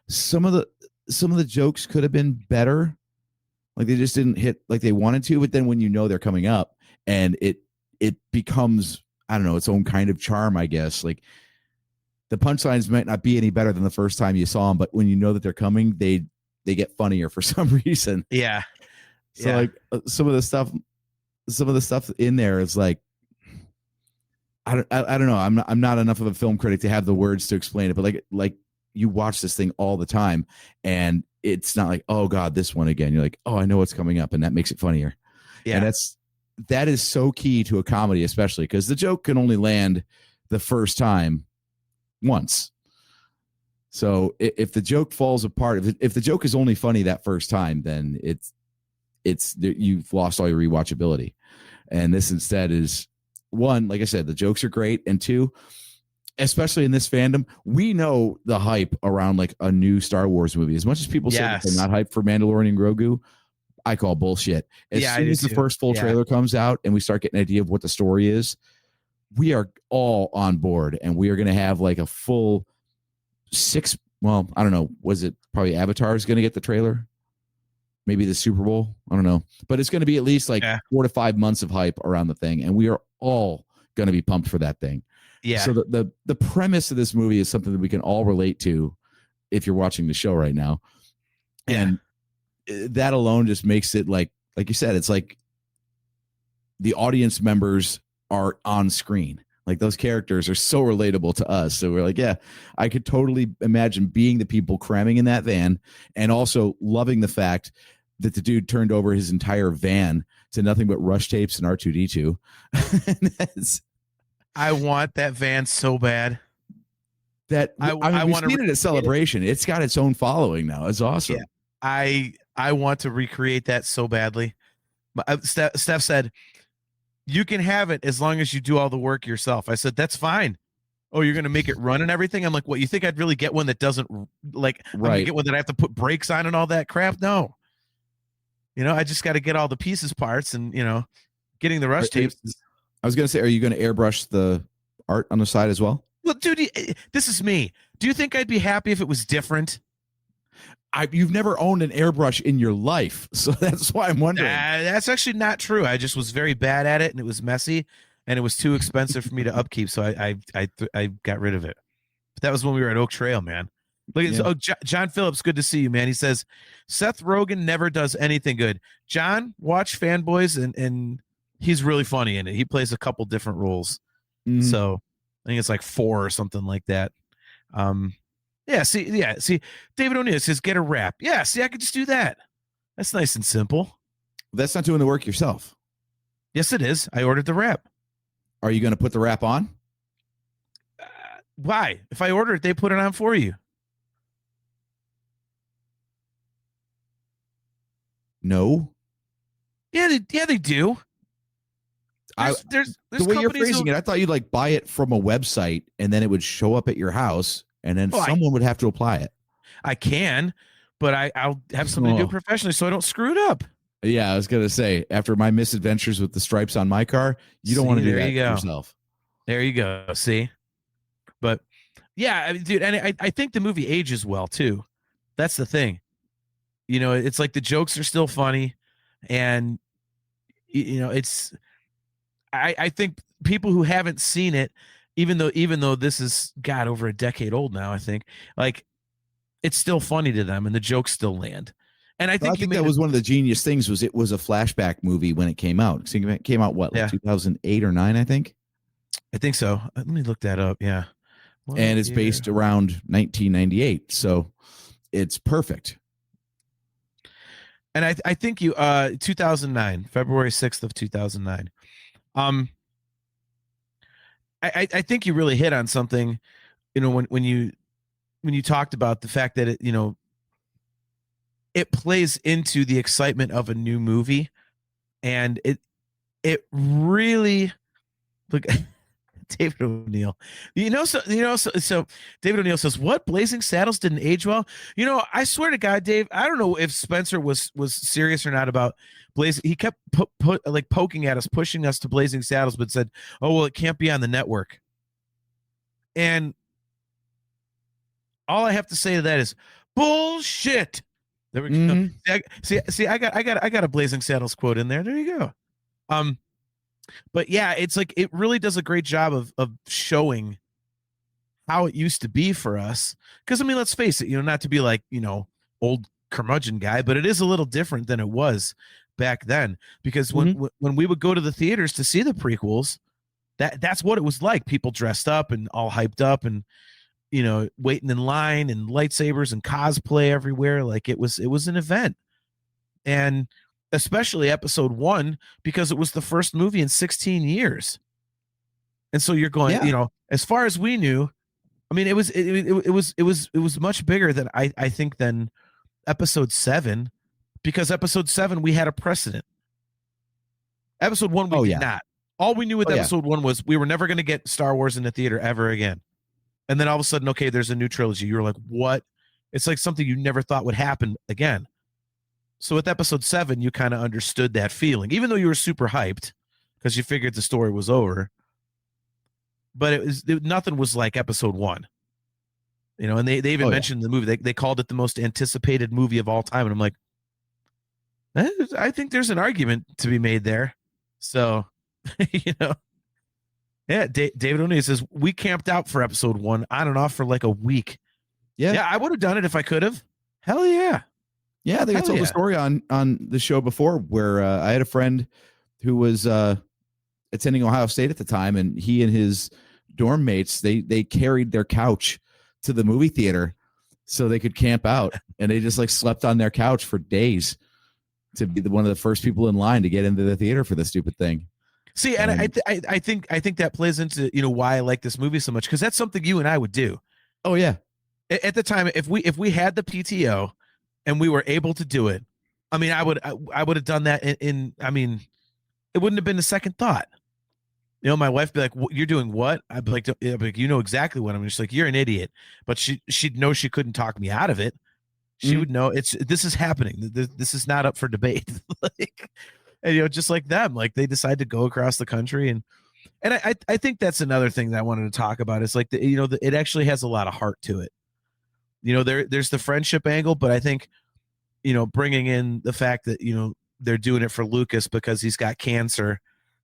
some of the jokes could have been better. Like, they just didn't hit like they wanted to. But then when they're coming up and it becomes, I don't know, its own kind of charm, I guess. Like, the punchlines might not be any better than the first time you saw them, but when you know that they're coming, they get funnier for some reason. Yeah. So like some of the stuff in there is like, I don't know. I'm not enough of a film critic to have the words to explain it, but like you watch this thing all the time, and it's not like, oh God, this one again. You're like, oh, I know what's coming up, and that makes it funnier. Yeah. And that is so key to a comedy, especially because the joke can only land the first time once. So if the joke falls apart, if the joke is only funny that first time, then it's you've lost all your rewatchability. And this instead is, one, like I said, the jokes are great, and two, especially in this fandom, we know the hype around like a new Star Wars movie. As much as people say that they're not hyped for Mandalorian and Grogu, I call bullshit. As soon as the first full trailer comes out and we start getting an idea of what the story is, we are all on board, and we are going to have like a full 6. Well, I don't know. Was it probably Avatar is going to get the trailer? Maybe the Super Bowl. I don't know, but it's going to be at least like 4 to 5 months of hype around the thing, and we are all going to be pumped for that thing. Yeah. So the premise of this movie is something that we can all relate to if you're watching the show right now, and that alone just makes it like you said, it's like the audience members are on screen. Like those characters are so relatable to us. So we're like, yeah, I could totally imagine being the people cramming in that van, and also loving the fact that the dude turned over his entire van to nothing but Rush tapes and R2D2. I want that van so bad. That I mean, we've seen it at Celebration. It's got its own following now. It's awesome. Yeah, I want to recreate that so badly. But Steph said, you can have it as long as you do all the work yourself. I said, that's fine. Oh, you're going to make it run and everything? I'm like, what, you think I'd really get one that doesn't, like, I'm going to get one that I have to put brakes on and all that crap? No. You know, I just got to get all the pieces parts, and, you know, getting the Rush tapes. I was going to say, are you going to airbrush the art on the side as well? Well, dude, this is me. Do you think I'd be happy if it was different? You've never owned an airbrush in your life, so that's why I'm wondering. That's actually not true. I just was very bad at it, and it was messy, and it was too expensive for me to upkeep, so I got rid of it. But that was when we were at Oak Trail, man. Look at John Phillips, good to see you, man. He says Seth Rogen never does anything good. John, watch Fanboys, and he's really funny in it. He plays a couple different roles, so I think it's like 4 or something like that. See, David O'Neill says get a wrap. Yeah, see, I could just do that. That's nice and simple. That's not doing the work yourself. Yes, it is. I ordered the wrap. Are you going to put the wrap on? Why? If I order it, they put it on for you. No. Yeah, they do. There's the way you're phrasing it, I thought you'd like buy it from a website and then it would show up at your house, and then someone would have to apply it. I can, but I'll have somebody do it professionally so I don't screw it up. Yeah, I was gonna say, after my misadventures with the stripes on my car, you don't want to do that yourself. There you go. See, but yeah, I mean, dude, and I think the movie ages well too. That's the thing. You know, it's like the jokes are still funny, and you know, it's. I think people who haven't seen it, even though this is over a decade old now, I think like it's still funny to them, and the jokes still land. And I think that was one of the genius things, was it was a flashback movie when it came out. It came out what, like 2008 or 9, I think. I think so. Let me look that up. Yeah, and it's based around 1998, so it's perfect. And I think 2009, February 6th of 2009. I think you really hit on something, you know, when you talked about the fact that it plays into the excitement of a new movie, and it really look. David O'Neill, so David O'Neill says, what, Blazing Saddles didn't age well? You know, I swear to God, Dave, I don't know if Spencer was serious or not about Blazing. He kept poking at us, pushing us to Blazing Saddles, but said, oh, well, it can't be on the network. And all I have to say to that is bullshit. There we go. See, I got a Blazing Saddles quote in there. There you go. But yeah, it's like it really does a great job of showing how it used to be for us. Because I mean, let's face it, you know, not to be like, you know, old curmudgeon guy, but it is a little different than it was back then. Because when we would go to the theaters to see the prequels, that's what it was like. People dressed up and all hyped up and, you know, waiting in line and lightsabers and cosplay everywhere. Like it was an event. And especially episode 1, because it was the first movie in 16 years. And so you're going, you know, as far as we knew, I mean, it was much bigger than I think than episode 7, because episode 7 we had a precedent. Episode 1 we did not. All we knew with episode 1 was we were never going to get Star Wars in the theater ever again. And then all of a sudden, okay, there's a new trilogy. You're like, what? It's like something you never thought would happen again. So with episode 7, you kind of understood that feeling, even though you were super hyped because you figured the story was over. But nothing was like episode 1. You know, and they even mentioned the movie. They called it the most anticipated movie of all time. And I'm like, I think there's an argument to be made there. So, you know. Yeah, David O'Neill says, we camped out for episode 1 on and off for like a week. Yeah, I would have done it if I could have. Hell yeah. Yeah, I think I told the story on the show before where I had a friend who was attending Ohio State at the time, and he and his dorm mates, they carried their couch to the movie theater so they could camp out, and they just like slept on their couch for days to be one of the first people in line to get into the theater for this stupid thing. See, and I think that plays into, you know, why I like this movie so much, because that's something you and I would do. Oh yeah. At the time, if we had the PTO and we were able to do it, I mean, I would have done that in I mean, it wouldn't have been a second thought. You know, my wife would be like, "You're doing what?" I'd be like, "You know exactly what I'm." Just like, "You're an idiot," but she'd know she couldn't talk me out of it. She would know this is happening. This is not up for debate. Like. And, you know, just like them, like they decide to go across the country. And I think that's another thing that I wanted to talk about is like, you know, it actually has a lot of heart to it. You know, there's the friendship angle, but I think, you know, bringing in the fact that, you know, they're doing it for Lucas because he's got cancer,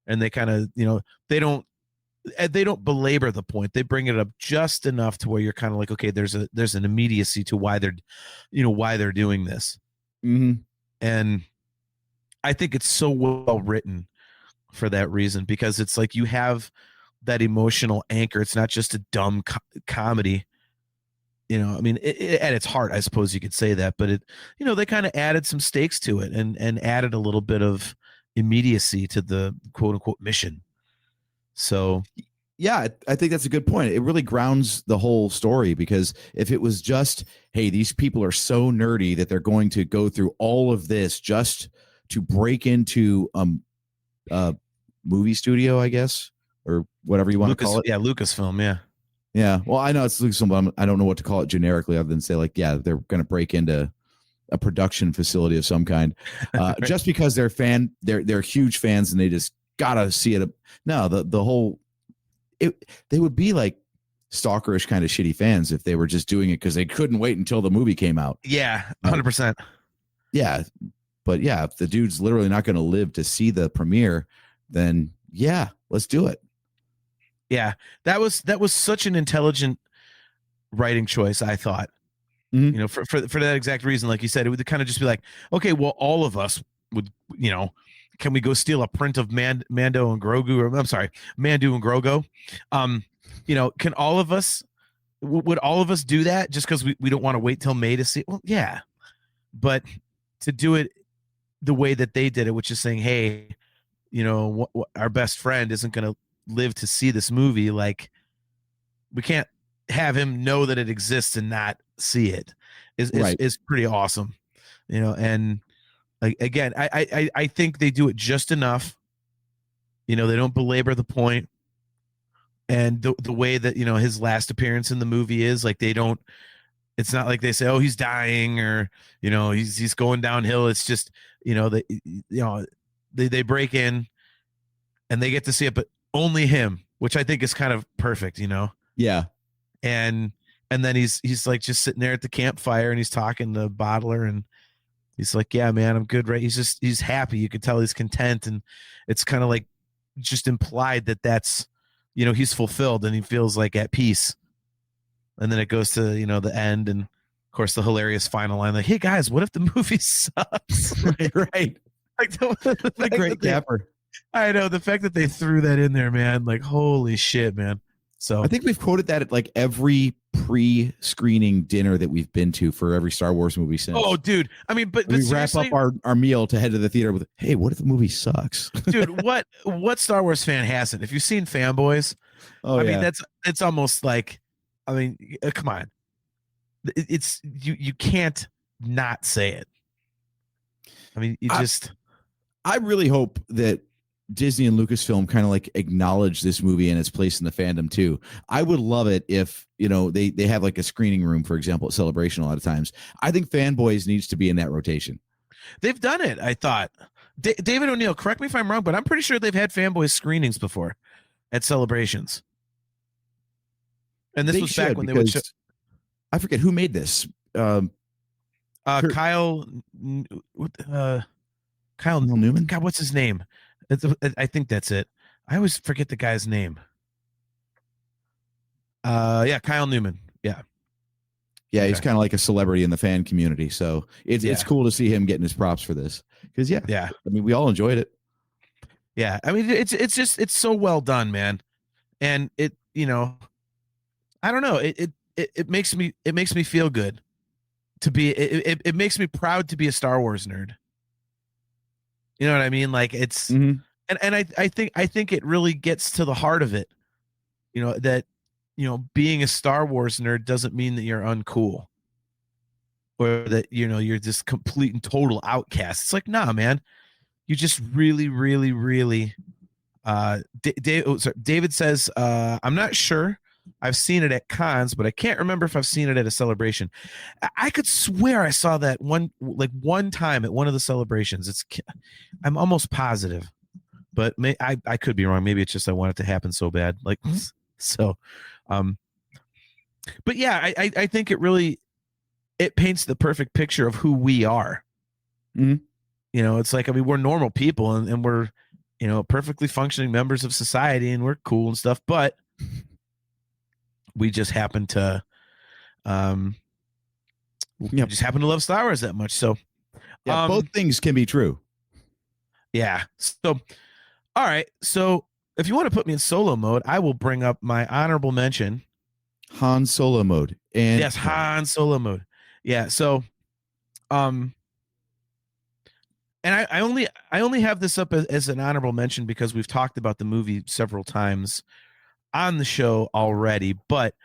and they kind of, you know, they don't belabor the point. They bring it up just enough to where you're kind of like, okay, there's an immediacy to why they're doing this. Mm-hmm. And I think it's so well written for that reason, because it's like you have that emotional anchor. It's not just a dumb comedy. You know, I mean, at its heart, I suppose you could say that, but it, you know, they kind of added some stakes to it and added a little bit of immediacy to the quote unquote mission. So, yeah, I think that's a good point. It really grounds the whole story, because if it was just, hey, these people are so nerdy that they're going to go through all of this just to break into a movie studio, I guess, or whatever you want to call it. Yeah, Lucasfilm, yeah. Yeah, well, I know it's Lucasfilm, but I don't know what to call it generically other than say, like, yeah, they're going to break into a production facility of some kind, Right. just because they're huge fans and they just gotta see it. No, the whole they would be like stalkerish kind of shitty fans if they were just doing it because they couldn't wait until the movie came out. Yeah, 100%. Yeah, but yeah, if the dude's literally not going to live to see the premiere, then yeah, let's do it. Yeah, that was such an intelligent writing choice, I thought. Mm-hmm. You know, for that exact reason, like you said, it would kind of just be like, okay, well, all of us would, you know, can we go steal a print of Mando and Grogu? Or I'm sorry, Mandu and Grogu. You know, can all of us, would all of us do that just because we don't want to wait till May to see it? Well, yeah, but to do it the way that they did it, which is saying, hey, you know, our best friend isn't going to live to see this movie. Like, we can't have him know that it exists and not see it is pretty awesome, you know. And again, I think they do it just enough, you know, they don't belabor the point. And the way that, you know, his last appearance in the movie is like, it's not like they say, oh, he's dying, or, you know, he's going downhill. It's just, you know, they break in and they get to see it, but only him, which I think is kind of perfect, you know? Yeah. And then he's like just sitting there at the campfire and he's talking to Bottler and he's like, yeah, man, I'm good. Right. He's happy. You can tell he's content. And it's kind of like just implied that that's, you know, he's fulfilled and he feels like at peace. And then it goes to, you know, the end. And of course the hilarious final line, like, hey guys, what if the movie sucks? right. Like, the great capper. I know the fact that they threw that in there, man. Like, holy shit, man. So I think we've quoted that at like every pre-screening dinner that we've been to for every Star Wars movie since. oh, dude. I mean, but we wrap seriously, up our meal to head to the theater with, hey, what if the movie sucks? dude, what Star Wars fan hasn't? If you've seen Fanboys, Oh, I yeah. mean, it's almost like, I mean, come on. It's you can't not say it. I mean, I really hope that Disney and Lucasfilm kind of like acknowledge this movie and its place in the fandom too. I would love it if, you know, they have like a screening room, for example, at Celebration a lot of times. I think Fanboys needs to be in that rotation. they've done it. I thought David O'Neill, correct me if I'm wrong, but I'm pretty sure they've had Fanboys screenings before at celebrations. And this They was back should, when they would show, because I forget who made this. Kurt- Kyle Newman? God, what's his name? I think that's it. I always forget the guy's name. Yeah, Kyle Newman. Yeah. Yeah, he's Okay. kind of like a celebrity in the fan community. So it's Yeah. cool to see him getting his props for this. Because Yeah. I mean, we all enjoyed it. Yeah. I mean, it's just it's so well done, man. And it, you know, I don't know. It makes me feel good to be it makes me proud to be a Star Wars nerd. You know what I mean? Like it's Mhm. and I think it really gets to the heart of it. You know, that you know, being a Star Wars nerd doesn't mean that you're uncool. Or that, you know, you're this complete and total outcast. It's like, nah, man. You just really, really, really David says, I'm not sure. I've seen it at cons, but I can't remember if I've seen it at a celebration. I could swear I saw that one time at one of the celebrations. I'm almost positive, but I could be wrong. Maybe it's just I want it to happen so bad. Like so, but yeah, I think it paints the perfect picture of who we are. Mhm. You know, it's like, I mean, we're normal people and we're, you know, perfectly functioning members of society and we're cool and stuff, but we just happen to Yep. just happen to love Star Wars that much. So Yeah, both things can be true. yeah. So all right. So if you want to put me in solo mode, I will bring up my honorable mention. Han Solo mode. And Yes, Han Solo mode. Yeah. So and I only have this up as an honorable mention because we've talked about the movie several times on the show already, but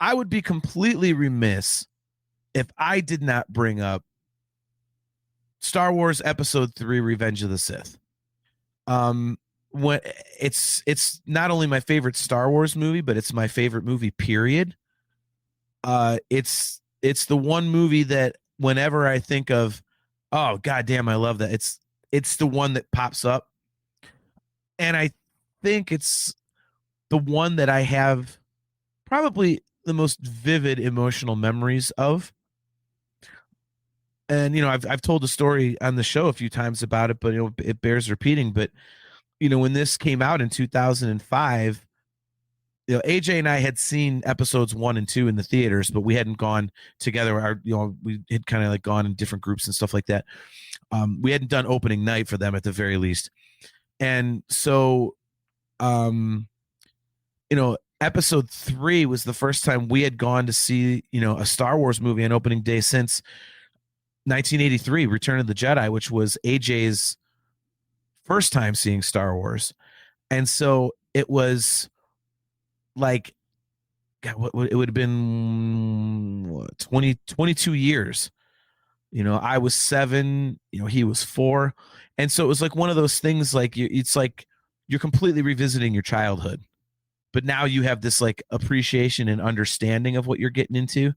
I would be completely remiss if I did not bring up Star Wars Episode 3 Revenge of the Sith. When it's not only my favorite Star Wars movie, but it's my favorite movie period. It's the one movie that whenever I think of, oh goddamn, I love that, it's the one that pops up. And I think it's the one that I have probably the most vivid emotional memories of. And you know, I've told the story on the show a few times about it, but you know, it bears repeating. But you know, when this came out in 2005, you know, AJ and I had seen episodes 1 and 2 in the theaters, but we hadn't gone together. We had kind of like gone in different groups and stuff like that. We hadn't done opening night for them at the very least. And so, you know, episode 3 was the first time we had gone to see, you know, a Star Wars movie on opening day since 1983, Return of the Jedi, which was AJ's first time seeing Star Wars. And so it was like, God, it would have been 22 years. You know, I was 7, you know, he was 4. And so it was like one of those things, like it's like you're completely revisiting your childhood, but now you have this like appreciation and understanding of what you're getting into.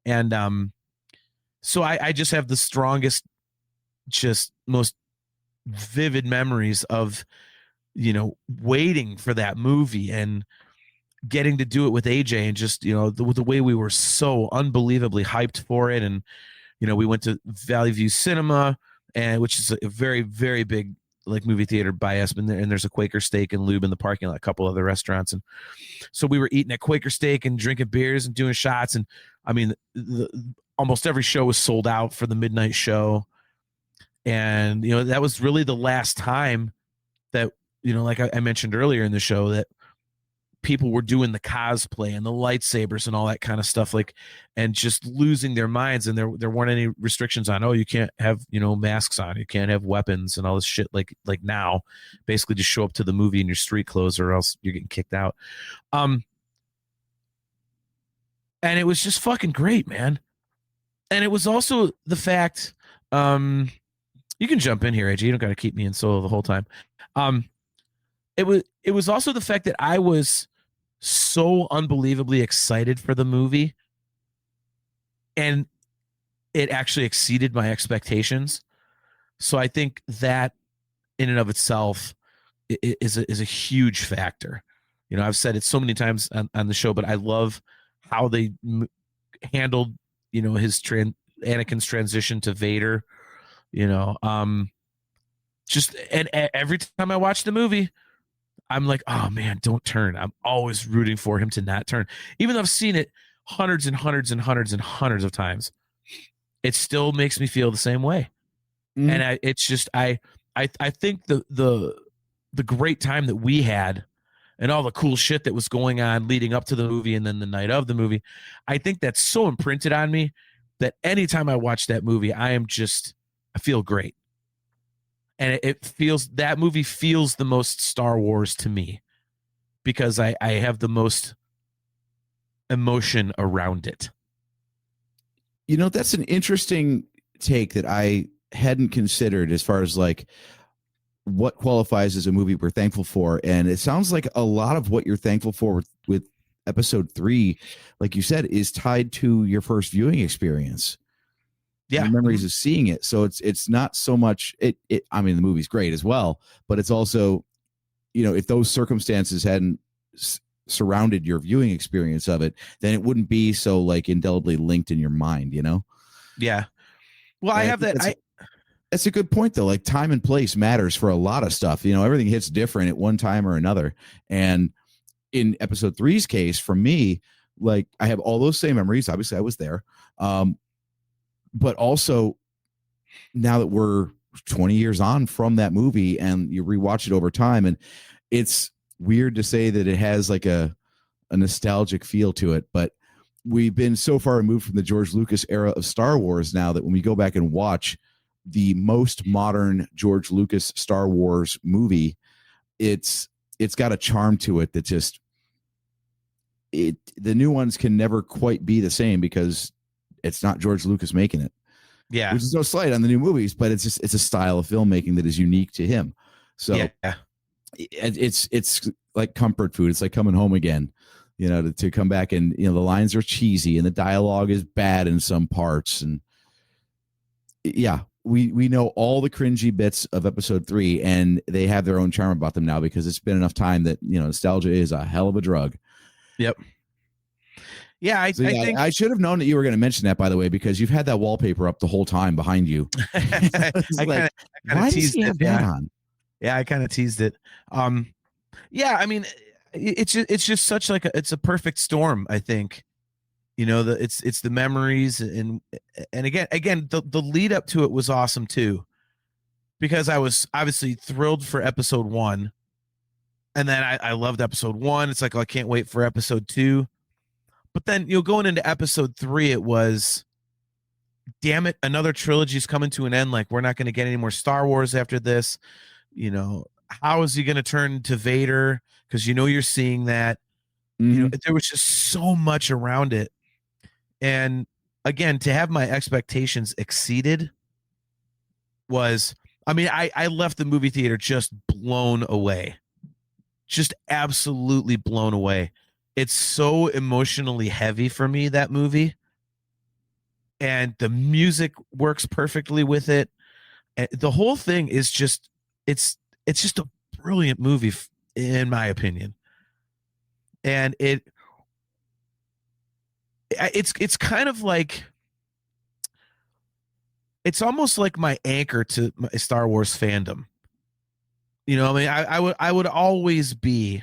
And so I just have the strongest, just most vivid memories of, you know, waiting for that movie and getting to do it with AJ, and just, you know, the way we were so unbelievably hyped for it. And, you know, we went to Valley View Cinema, and which is a very, very big like movie theater by us, and there's a Quaker Steak and Lube in the parking lot, a couple other restaurants. And so we were eating at Quaker Steak and drinking beers and doing shots. And I mean, almost every show was sold out for the midnight show. And, you know, that was really the last time that like I mentioned earlier in the show, that people were doing the cosplay and the lightsabers and all that kind of stuff, like, and just losing their minds. And there weren't any restrictions on, oh, you can't have, masks on, you can't have weapons and all this shit. Like now, basically just show up to the movie in your street clothes or else you're getting kicked out. And it was just fucking great, man. And it was also the fact, you can jump in here, AJ. You don't got to keep me in solo the whole time. It was also the fact that I was so unbelievably excited for the movie, and it actually exceeded my expectations. So I think that in and of itself is a huge factor. I've said it so many times on the show, but I love how they handled, his Anakin's transition to Vader. Just and every time I watch the movie, I'm like, oh man, don't turn. I'm always rooting for him to not turn, even though I've seen it hundreds and hundreds and hundreds and hundreds of times. It still makes me feel the same way. And I think the great time that we had and all the cool shit that was going on leading up to the movie and then the night of the movie, I think that's so imprinted on me that anytime I watch that movie, I feel great. And that movie feels the most Star Wars to me because I have the most emotion around it. That's an interesting take that I hadn't considered as far as like what qualifies as a movie we're thankful for. And it sounds like a lot of what you're thankful for with episode 3, like you said, is tied to your first viewing experience. Yeah, memories of seeing it. So it's not so much I mean, the movie's great as well, but it's also, if those circumstances hadn't surrounded your viewing experience of it, then it wouldn't be so like indelibly linked in your mind, Yeah. Well, I have that. That's a good point though. Like time and place matters for a lot of stuff. Everything hits different at one time or another. And in episode 3's case, for me, like I have all those same memories. Obviously I was there. But also now that we're 20 years on from that movie and you rewatch it over time, and it's weird to say that it has like a nostalgic feel to it, but we've been so far removed from the George Lucas era of Star Wars now that when we go back and watch the most modern George Lucas Star Wars movie, it's got a charm to it that just the new ones can never quite be the same because it's not George Lucas making it. Yeah. Which is no slight on the new movies, but it's a style of filmmaking that is unique to him. So yeah. It's like comfort food. It's like coming home again, to come back and, the lines are cheesy and the dialogue is bad in some parts. And yeah, we know all the cringy bits of episode 3 and they have their own charm about them now because it's been enough time that, nostalgia is a hell of a drug. Yep. Yeah, I think I should have known that you were going to mention that, by the way, because you've had that wallpaper up the whole time behind you. I kind of teased it. Yeah, I kind of teased it. Yeah, I mean, it's just such like it's a perfect storm. I think, it's the memories and again the lead up to it was awesome too, because I was obviously thrilled for episode 1, and then I loved episode 1. It's like, oh, I can't wait for episode 2. But then, going into episode 3, it was, damn it, another trilogy's coming to an end. Like, we're not going to get any more Star Wars after this. How is he going to turn to Vader? Because you're seeing that. There was just so much around it. And again, to have my expectations exceeded was, I mean, I left the movie theater just blown away. Just absolutely blown away. It's so emotionally heavy for me, that movie. And the music works perfectly with it. And the whole thing is just, it's just a brilliant movie, in my opinion. And it's kind of like, it's almost like my anchor to my Star Wars fandom. I mean, I would always be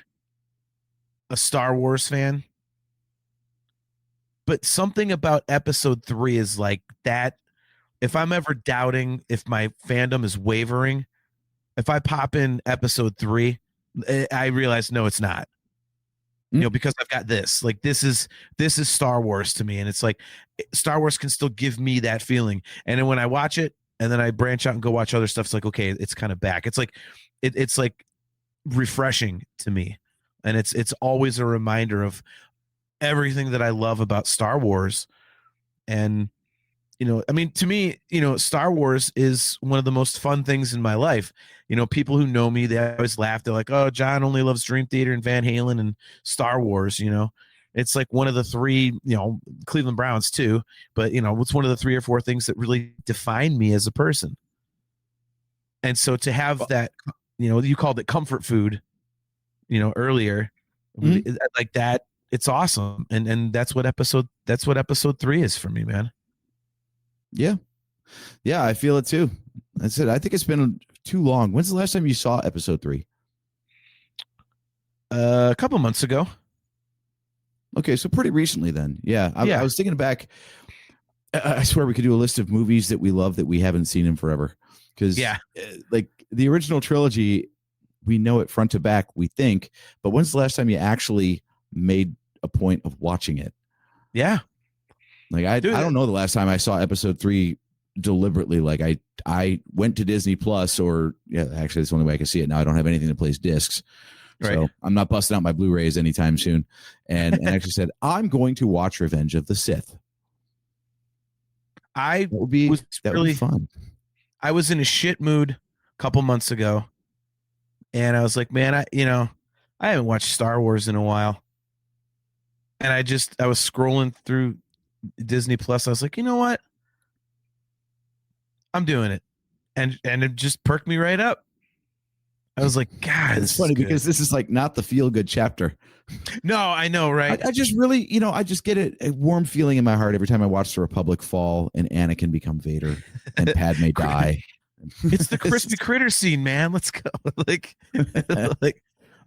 a Star Wars fan, but something about episode 3 is like that. If I'm ever doubting if my fandom is wavering, if I pop in episode 3, I realized, no, it's not. You know, because I've got this. Like, this is Star Wars to me, and it's like Star Wars can still give me that feeling. And then when I watch it, and then I branch out and go watch other stuff, it's like, okay, it's kind of back. It's like it's like refreshing to me, and it's always a reminder of everything that I love about Star Wars. And you know, I mean, to me, you know, Star Wars is one of the most fun things in my life. You know, people who know me, they always laugh. They're like, oh, John only loves Dream Theater and Van Halen and Star Wars. You know, it's like one of the three, you know, Cleveland Browns too, but you know, it's one of the 3 or 4 things that really define me as a person. And so to have that, you know, you called it comfort food, you know, earlier, like that, it's awesome. And that's what episode 3 is for me, man. Yeah. Yeah, I feel it too. That's it. I think it's been too long. When's the last time you saw episode 3? A couple months ago. Okay, so pretty recently then. Yeah. I was thinking back. I swear we could do a list of movies that we love that we haven't seen in forever. Because like the original trilogy, we know it front to back, we think. But when's the last time you actually made a point of watching it? Yeah. Like I don't know the last time I saw episode 3 deliberately. Like I went to Disney Plus, or actually that's the only way I can see it now. I don't have anything that plays discs, so I'm not busting out my Blu-rays anytime soon. And actually said I'm going to watch Revenge of the Sith. That would be fun. I was in a shit mood a couple months ago, and I was like, man, I haven't watched Star Wars in a while, and I was scrolling through Disney Plus. I was like, you know what? I'm doing it. And it just perked me right up. I was like, God, it's funny because this is like not the feel good chapter. No, I know, right? I just really, you know, I just get a warm feeling in my heart every time I watch the Republic fall and Anakin become Vader and Padme die. It's the crispy critter scene, man. Let's go. like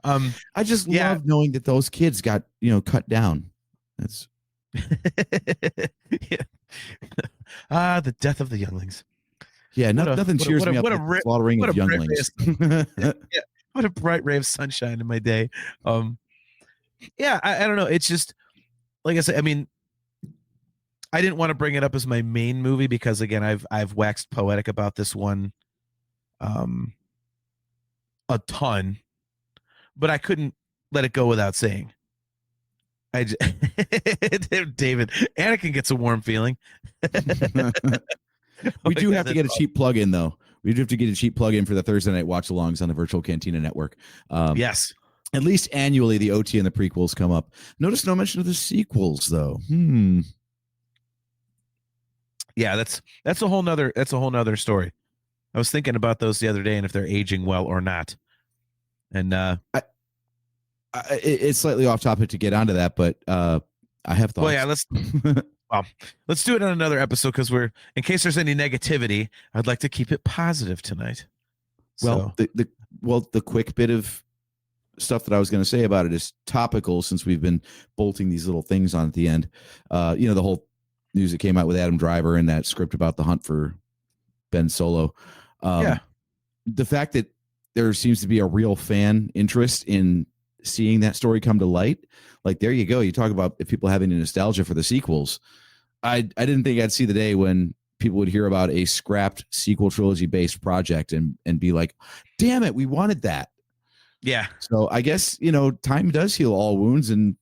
I just love knowing that those kids got, you know, cut down. That's the death of the younglings. Yeah, nothing cheers me up like the slaughtering of younglings. What a bright ray of sunshine in my day. I don't know. It's just like I said. I mean, I didn't want to bring it up as my main movie because again, I've waxed poetic about this one, a ton, but I couldn't let it go without saying. David, Anakin gets a warm feeling. We do have to get a cheap plug-in, though. We do have to get a cheap plug-in for the Thursday night watch-alongs on the Virtual Cantina Network. Yes. At least annually, the OT and the prequels come up. Notice no mention of the sequels, though. Yeah, that's a whole nother story. I was thinking about those the other day and if they're aging well or not. And it's slightly off topic to get onto that, but I have thoughts. Well, yeah, let's do it on another episode because in case there's any negativity, I'd like to keep it positive tonight. Well, the quick bit of stuff that I was going to say about it is topical since we've been bolting these little things on at the end. You know, the whole news that came out with Adam Driver and that script about the hunt for Ben Solo. The fact that there seems to be a real fan interest in seeing that story come to light, like there you go. You talk about if people having a nostalgia for the sequels. I didn't think I'd see the day when people would hear about a scrapped sequel trilogy based project and be like, damn it, we wanted that. Yeah. So I guess, you know, time does heal all wounds, and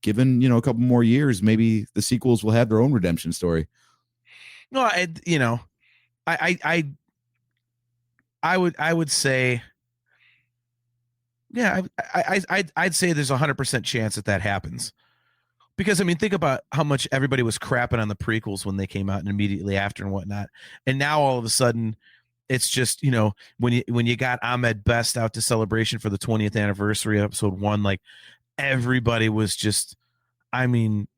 given, you know, a couple more years, maybe the sequels will have their own redemption story. No, I would say, yeah, I'd say there's 100% chance that happens, because I mean, think about how much everybody was crapping on the prequels when they came out and immediately after and whatnot, and now all of a sudden, it's just, you know, when you got Ahmed Best out to Celebration for the 20th anniversary, episode 1, like everybody was just, I mean,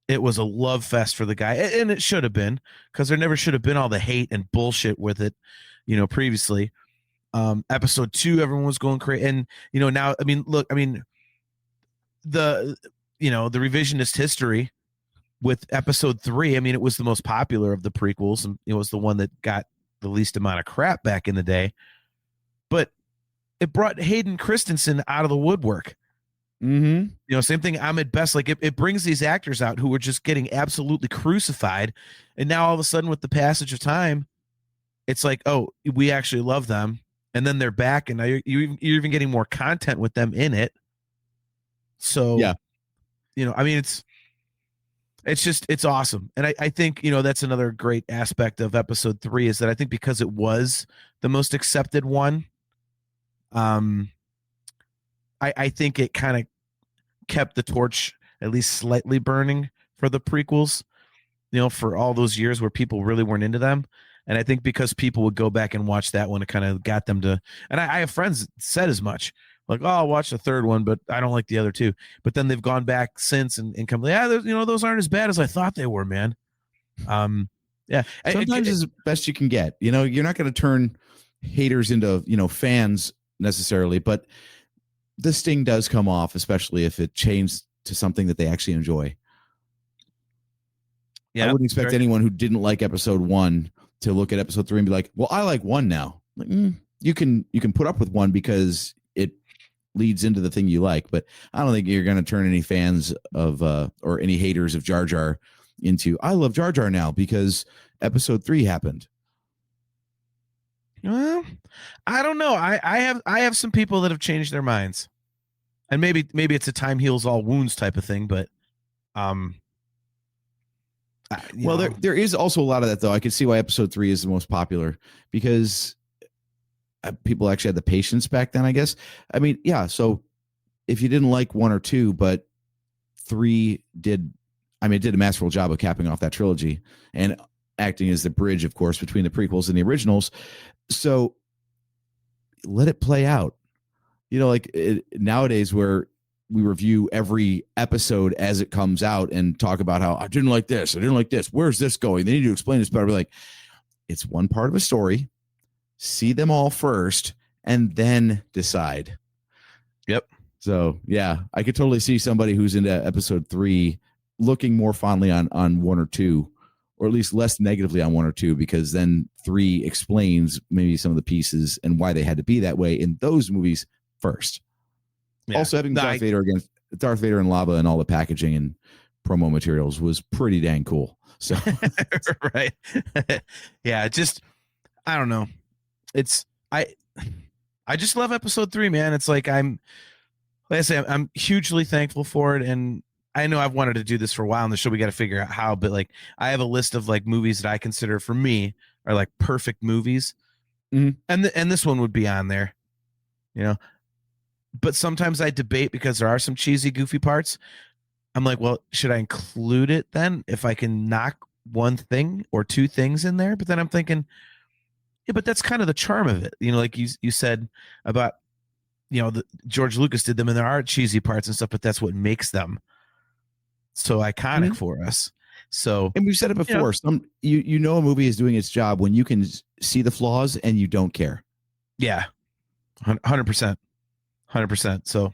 it was a love fest for the guy, and it should have been, because there never should have been all the hate and bullshit with it, you know, previously. Episode 2, everyone was going crazy, and you know, now, I mean, look, I mean, the revisionist history with episode 3, I mean, it was the most popular of the prequels, and it was the one that got the least amount of crap back in the day, but it brought Hayden Christensen out of the woodwork. Mm-hmm. You know, same thing. Ahmed Best, like it brings these actors out who were just getting absolutely crucified, and now all of a sudden, with the passage of time, it's like, oh, we actually love them, and then they're back, and now you're even getting more content with them in it. So, yeah, you know, I mean, it's awesome, and I think, you know, that's another great aspect of episode 3 is that I think because it was the most accepted one, I think it kind of kept the torch at least slightly burning for the prequels, you know, for all those years where people really weren't into them. And I think because people would go back and watch that one, it kind of got them to, and I have friends that said as much, like, oh, I'll watch the third one, but I don't like the other two. But then they've gone back since and come, yeah, you know, those aren't as bad as I thought they were, man. Yeah. Sometimes it's the best you can get. You know, you're not going to turn haters into, you know, fans necessarily, but the sting does come off, especially if it changed to something that they actually enjoy. Yeah, I wouldn't expect anyone who didn't like episode 1 to look at episode 3 and be like, well, I like 1 now. Like, you can put up with 1 because it leads into the thing you like, but I don't think you're going to turn any fans of or any haters of Jar Jar into, I love Jar Jar now because episode 3 happened. Well, I don't know. I have some people that have changed their minds, and maybe it's a time heals all wounds type of thing. But, well, there is also a lot of that though. I can see why episode 3 is the most popular because people actually had the patience back then, I guess. I mean, yeah. So if you didn't like 1 or 2, but 3 did, I mean, it did a masterful job of capping off that trilogy and acting as the bridge, of course, between the prequels and the originals. So let it play out. You know, like nowadays where we review every episode as it comes out and talk about how I didn't like this. I didn't like this. Where's this going? They need to explain this better. Be like, it's one part of a story. See them all first and then decide. Yep. So yeah, I could totally see somebody who's into episode 3 looking more fondly on 1 or 2, or at least less negatively on 1 or 2, because then 3 explains maybe some of the pieces and why they had to be that way in those movies first. Yeah. Also, having Darth Vader and lava and all the packaging and promo materials was pretty dang cool. So, right. Yeah. Just, I don't know. I just love episode 3, man. It's like, like I say, I'm hugely thankful for it. And I know I've wanted to do this for a while on the show. We got to figure out how, but like, I have a list of like movies that I consider for me are like perfect movies. Mm-hmm. And this one would be on there, you know, but sometimes I debate because there are some cheesy, goofy parts. I'm like, well, should I include it then if I can knock one thing or 2 things in there? But then I'm thinking, yeah, but that's kind of the charm of it. You know, like you said about, you know, George Lucas did them and there are cheesy parts and stuff, but that's what makes them so iconic for us. So, and we've said it before, you know a movie is doing its job when you can see the flaws and you don't care. Yeah. 100%. So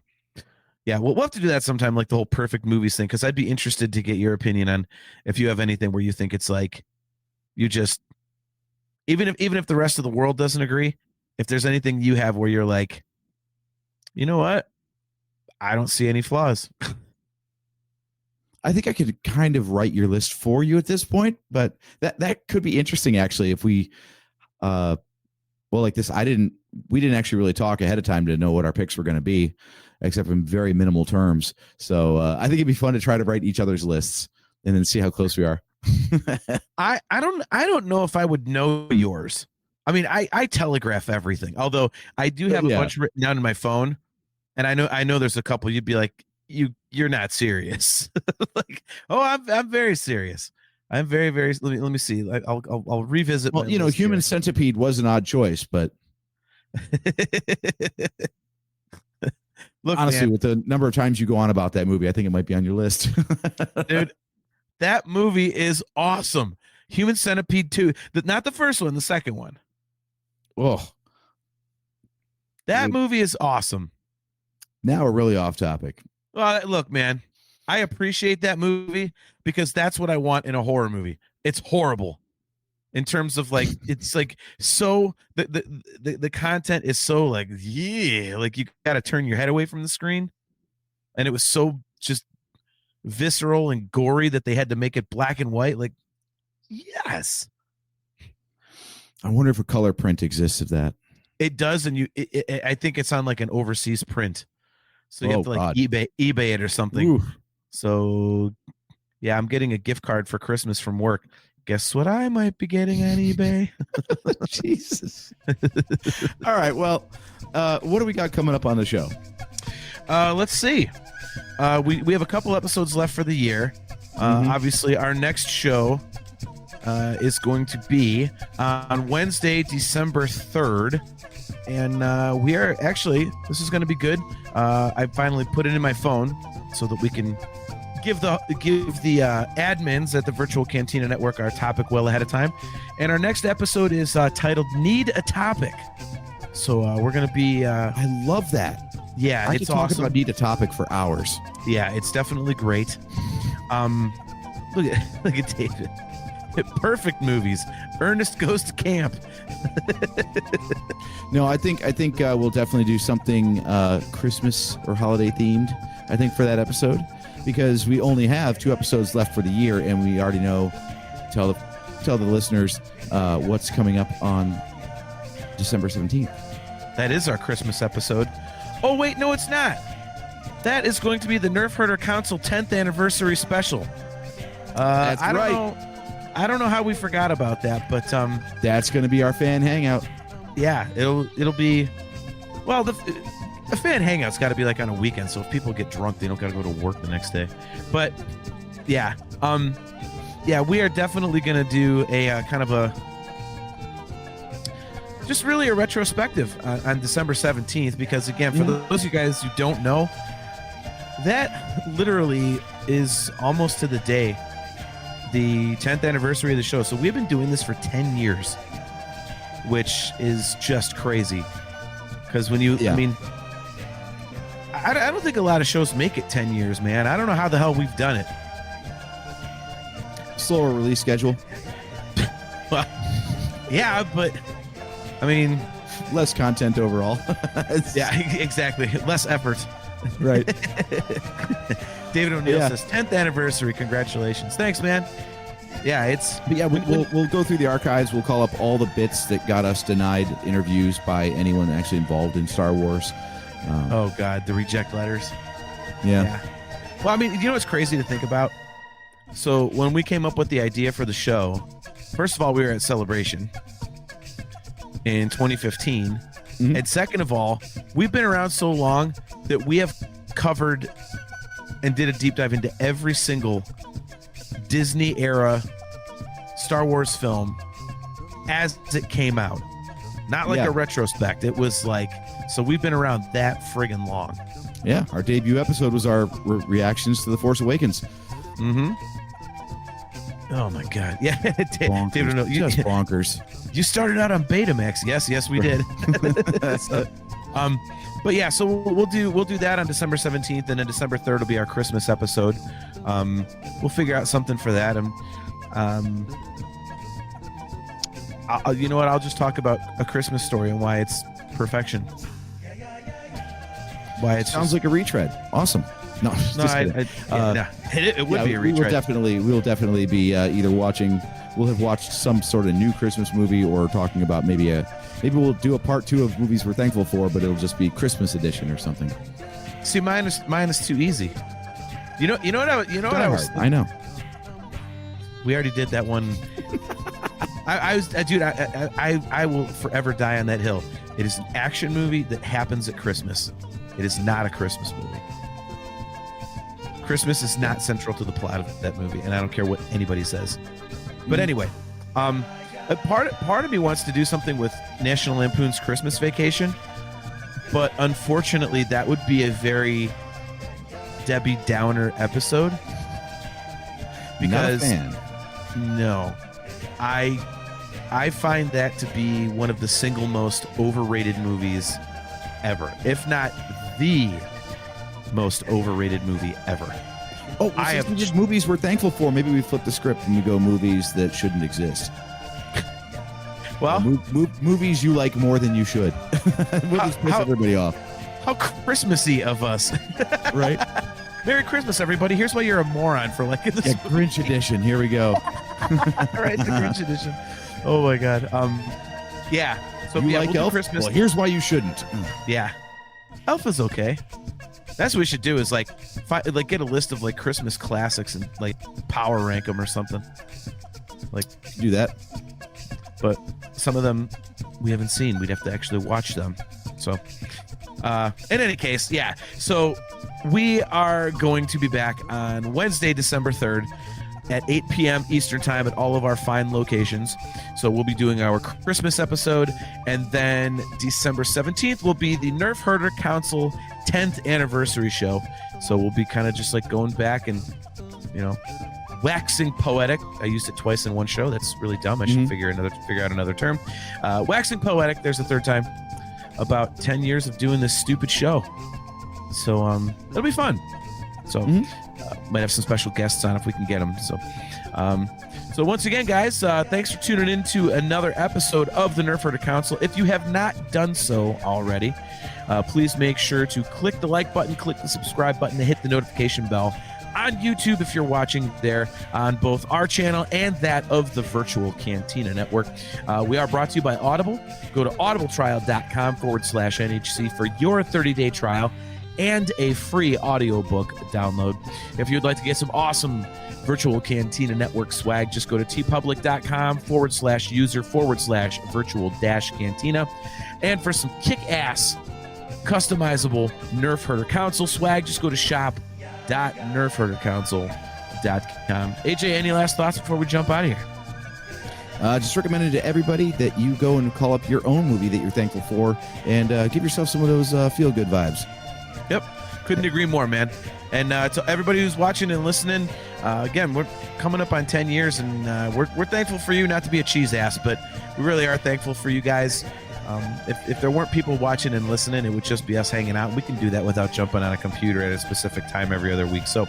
yeah, we'll have to do that sometime, like the whole perfect movies thing, because I'd be interested to get your opinion on if you have anything where you think it's like you just, even if the rest of the world doesn't agree, if there's anything you have where you're like, you know what, I don't see any flaws. I think I could kind of write your list for you at this point, but that could be interesting actually if we well, like this, we didn't actually really talk ahead of time to know what our picks were going to be, except in very minimal terms. So I think it'd be fun to try to write each other's lists and then see how close we are. I don't know if I would know yours. I mean, I telegraph everything, although I do have a bunch written down in my phone, and I know there's a couple you'd be like, you're not serious. Like, oh, I'm very serious. I'm very, very. Let me see. I'll revisit. Well, you know, Human Centipede was an odd choice, but look, honestly, man, with the number of times you go on about that movie, I think it might be on your list. Dude, that movie is awesome. Human Centipede 2, not the first one, the second one. Oh, that movie is awesome. Now we're really off topic. Well, look, man, I appreciate that movie because that's what I want in a horror movie. It's horrible. in terms of like it's like so the content is so like like you got to turn your head away from the screen, and it was so just visceral and gory that they had to make it black and white. Like, yes, I wonder if a color print exists of that. it does, and I think it's on like an overseas print, so you have to like God. eBay it or something. Ooh. So yeah, I'm getting a gift card for Christmas from work. Guess what I might be getting on eBay? Jesus. All right. Well, what do we got coming up on the show? Let's see. We have a couple episodes left for the year. Obviously, our next show is going to be on Wednesday, December 3rd. And we are actually, this is going to be good. I finally put it in my phone so that we can give the admins at the Virtual Cantina Network our topic well ahead of time. And our next episode is titled Need a Topic. So we're going to be... I love that. Yeah, I it's could talk awesome. about Need a Topic for hours. Yeah, it's definitely great. Look at David. Perfect movies. Ernest Goes to Camp. No, I think we'll definitely do something Christmas or holiday themed. I think for that episode, because we only have 2 episodes left for the year, and we already know. Tell the listeners what's coming up on December 17th. That is our Christmas episode. Oh wait, no, it's not. That is going to be the Nerf Herder Council 10th anniversary special. That's right. I don't know how we forgot about that, but That's going to be our fan hangout. yeah, it'll be. Well, the fan hangout's got to be like on a weekend, so if people get drunk, they don't got to go to work the next day. But yeah, we are definitely going to do a kind of a just really a retrospective on December 17th, because again, for those of you guys who don't know, that literally is almost to the day the 10th anniversary of the show. So we've been doing this for 10 years, which is just crazy. Because when you, I mean, I don't think a lot of shows make it 10 years, man. I don't know how the hell we've done it. Slower release schedule. Well, yeah, but I mean, less content overall. yeah, exactly. Less effort. Right. David O'Neill says 10th anniversary. Congratulations. Thanks, man. Yeah, we'll go through the archives. We'll call up all the bits that got us denied interviews by anyone actually involved in Star Wars. Oh God, the reject letters. Yeah. Well, I mean, you know what's crazy to think about? So when we came up with the idea for the show, first of all, we were at Celebration in 2015. And second of all, we've been around so long that we have covered and did a deep dive into every single Disney era Star Wars film as it came out. Not like a retrospect. It was like, so we've been around that friggin' long. Yeah, our debut episode was our reactions to The Force Awakens. Oh my God. Yeah. Bonkers. David, no, Just bonkers. You started out on Betamax. Yes, we did. But yeah, so we'll do that on December 17th, and then December 3rd will be our Christmas episode. We'll figure out something for that. You know what? I'll just talk about A Christmas Story and why it's perfection. Why it sounds like a retread. Awesome. No, it would be a retread. We'll definitely be either watching. We'll have watched some sort of new Christmas movie, or talking about maybe we'll do a part 2 of movies we're thankful for, but it'll just be Christmas edition or something. See, mine is too easy. You know what I was. I know. We already did that one. I will forever die on that hill. It is an action movie that happens at Christmas. It is not a Christmas movie. Christmas is not central to the plot of that movie, and I don't care what anybody says. But anyway, a part of me wants to do something with National Lampoon's Christmas Vacation, but unfortunately, that would be a very Debbie Downer episode. Because not a fan. No, I find that to be one of the single most overrated movies ever, if not the most overrated movie ever. Oh, just movies we're thankful for. Maybe we flip the script and we go movies that shouldn't exist. Well, movies you like more than you should. Movies piss everybody off. How Christmassy of us. Right? Merry Christmas, everybody. Here's why you're a moron for liking this. Yeah, Grinch edition. Here we go. All right, the Grinch edition. Oh my God. Yeah. So you yeah, like we'll Elf? Christmas. Well, here's why you shouldn't. Yeah. Elf is okay. That's what we should do is like get a list of like Christmas classics and like power rank them or something. Like do that. But some of them we haven't seen. We'd have to actually watch them. So in any case, yeah. So we are going to be back on Wednesday, December 3rd at 8 p.m. Eastern time at all of our fine locations. So we'll be doing our Christmas episode, and then December 17th will be the Nerf Herder Council 10th anniversary show. So we'll be kind of just like going back and, waxing poetic. I used it twice in one show. That's really dumb. I should figure out another term. Waxing poetic. There's a third time. About 10 years of doing this stupid show. So it'll be fun. So might have some special guests on if we can get them. So once again, guys, thanks for tuning in to another episode of the Nerf Herder Council. If you have not done so already, please make sure to click the like button, click the subscribe button, and hit the notification bell on YouTube if you're watching there on both our channel and that of the Virtual Cantina Network. We are brought to you by Audible. Go to audibletrial.com/NHC for your 30-day trial and a free audiobook download. If you'd like to get some awesome Virtual Cantina Network swag, just go to tpublic.com/user/virtual-cantina. And for some kick-ass customizable Nerf Herder Council swag, just go to shop.nerfherdercouncil.com. AJ, any last thoughts before we jump out of here? Just recommended to everybody that you go and call up your own movie that you're thankful for and give yourself some of those feel-good vibes. Yep. Couldn't agree more, man. And to everybody who's watching and listening, again, we're coming up on 10 years, and we're thankful for you, not to be a cheese ass, but we really are thankful for you guys. If there weren't people watching and listening, it would just be us hanging out. We can do that without jumping on a computer at a specific time every other week. So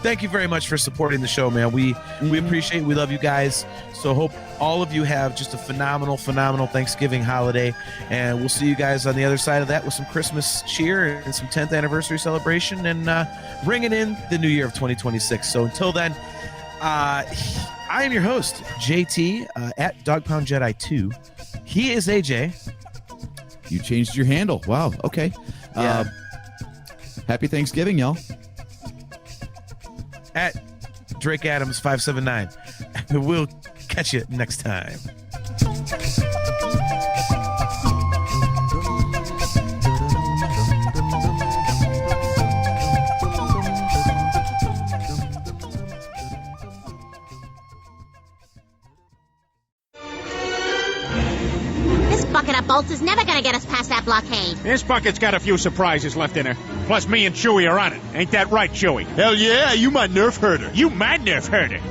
thank you very much for supporting the show, man. We appreciate it. We love you guys. So hope all of you have just a phenomenal Thanksgiving holiday. And we'll see you guys on the other side of that with some Christmas cheer and some 10th anniversary celebration and bringing in the new year of 2026. So until then, I am your host, JT, at DogPoundJedi2. He is AJ. You changed your handle. Wow. Okay. Yeah. Happy Thanksgiving, y'all. At Drake Adams 579. We'll catch you next time. Bucket of bolts is never gonna get us past that blockade. This bucket's got a few surprises left in her. Plus, me and Chewie are on it. Ain't that right, Chewie? Hell yeah, you my Nerf herder. You my Nerf herder.